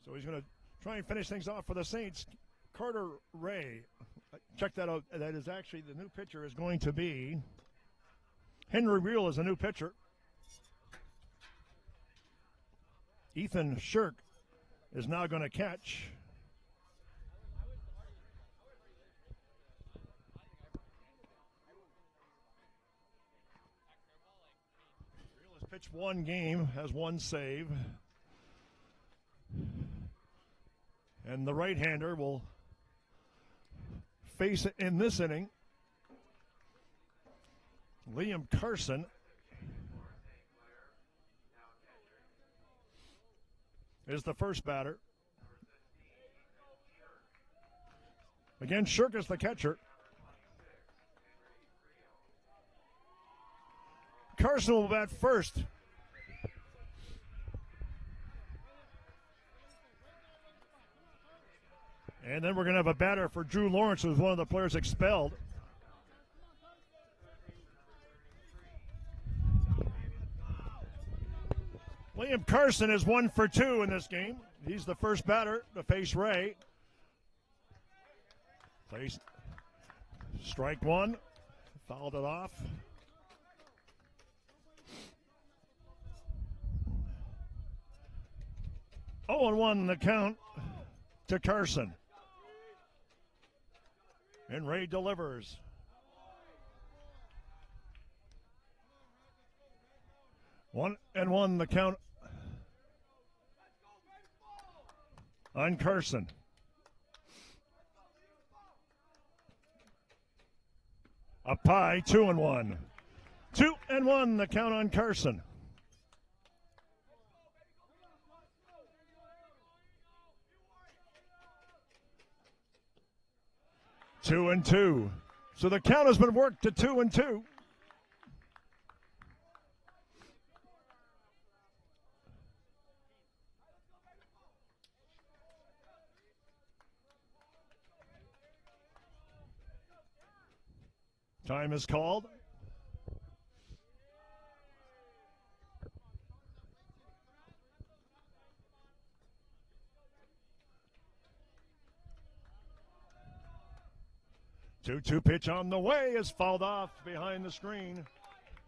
So he's going to try and finish things off for the Saints. Carter Ray. Check that out. That is actually the new pitcher is going to be Henry Reel is a new pitcher. Ethan Shirk is now going to catch. Pitched 1 game, has 1 save. And the right-hander will face it in this inning. Liam Carson. Is the first batter. Again, Shirk is the catcher. Carson will bat first. And then we're going to have a batter for Drew Lawrence, who's one of the players expelled. Liam Carson is 1 for 2 in this game. He's the first batter to face Ray. Strike 1. Fouled it off. Oh, and 1 the count to Carson. And Ray delivers. One and 1 the count on Carson. Up high, 2-1. 2-1, the count on Carson. Two and two. So the count has been worked to 2-2. Time is called. Two pitch on the way is fouled off behind the screen.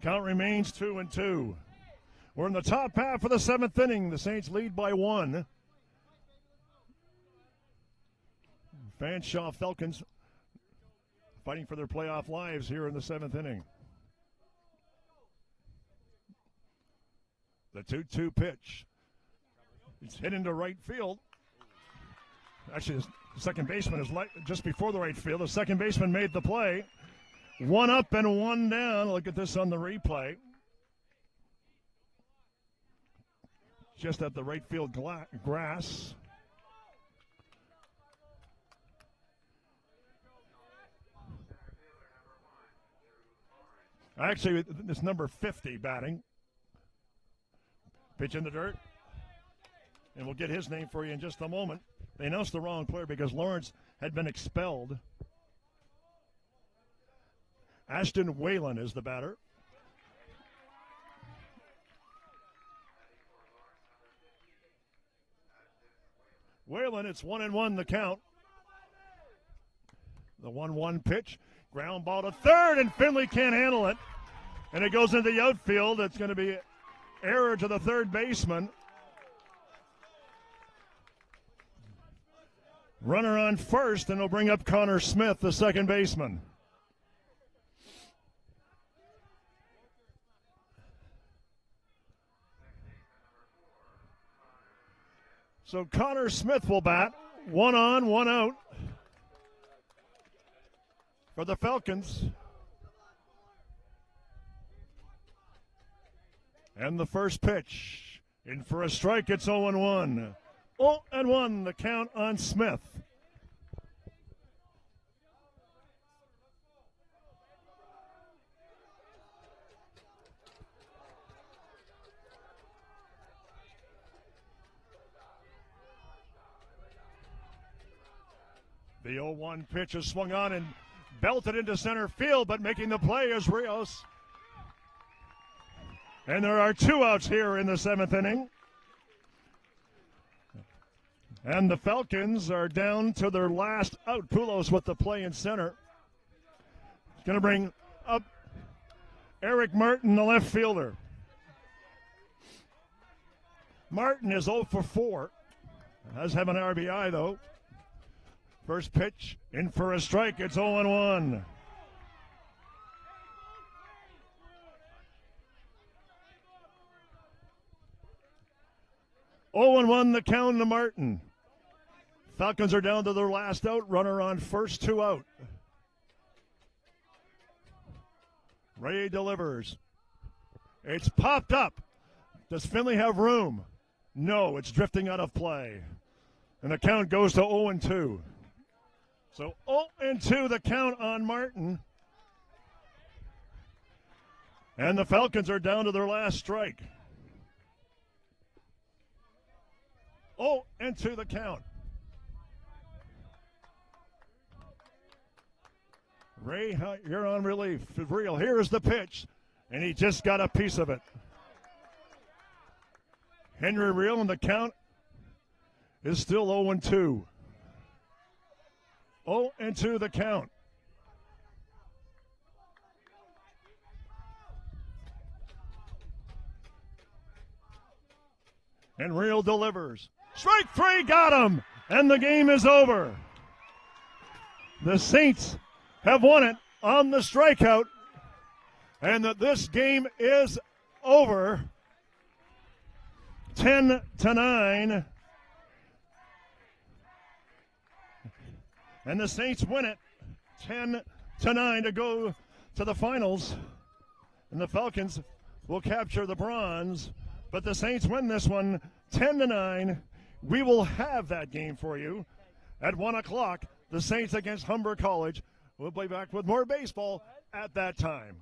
Count remains 2-2. We're in the top half of the seventh inning. The Saints lead by 1. Fanshawe Falcons fighting for their playoff lives here in the seventh inning. The 2-2 pitch. It's hit into right field. Actually, the second baseman is just before the right field. The second baseman made the play. 1 up and 1 down. Look at this on the replay. Just at the right field grass. Actually, it's number 50 batting. Pitch in the dirt. And we'll get his name for you in just a moment. They announced the wrong player because Lawrence had been expelled. Ashton Whalen is the batter. Whalen, it's 1-1 the count. The 1-1 pitch. Ground ball to third, and Finley can't handle it. And it goes into the outfield. It's going to be error to the third baseman. Runner on first, and it'll bring up Connor Smith, the second baseman. So Connor Smith will bat. 1 on, 1 out for the Falcons. And the first pitch. In for a strike, it's 0-1. 0-1, the count on Smith. The 0-1 pitch is swung on and belted into center field, but making the play is Rios. And there are 2 outs here in the seventh inning. And the Falcons are down to their last out. Poulos with the play in center. Going to bring up Eric Martin, the left fielder. Martin is 0 for 4. Does have an RBI, though. First pitch, in for a strike. It's 0-1. The count to Martin. Falcons are down to their last out. Runner on first, 2 out. Ray delivers. It's popped up. Does Finley have room? No, it's drifting out of play. And the count goes to 0-2. So 0-2 the count on Martin. And the Falcons are down to their last strike. 0-2 the count. Ray, you're on relief. Real. Here's the pitch. And he just got a piece of it. Henry Real, and the count is still 0-2. 0-2 the count. And Real delivers. Strike 3, got him! And the game is over. The Saints have won it on the strikeout. And this game is over. 10-9. And the Saints win it 10-9 to go to the finals, and the Falcons will capture the bronze, but the Saints win this one 10-9. We will have that game for you at 1 o'clock. The Saints against Humber College. We'll be back with more baseball at that time.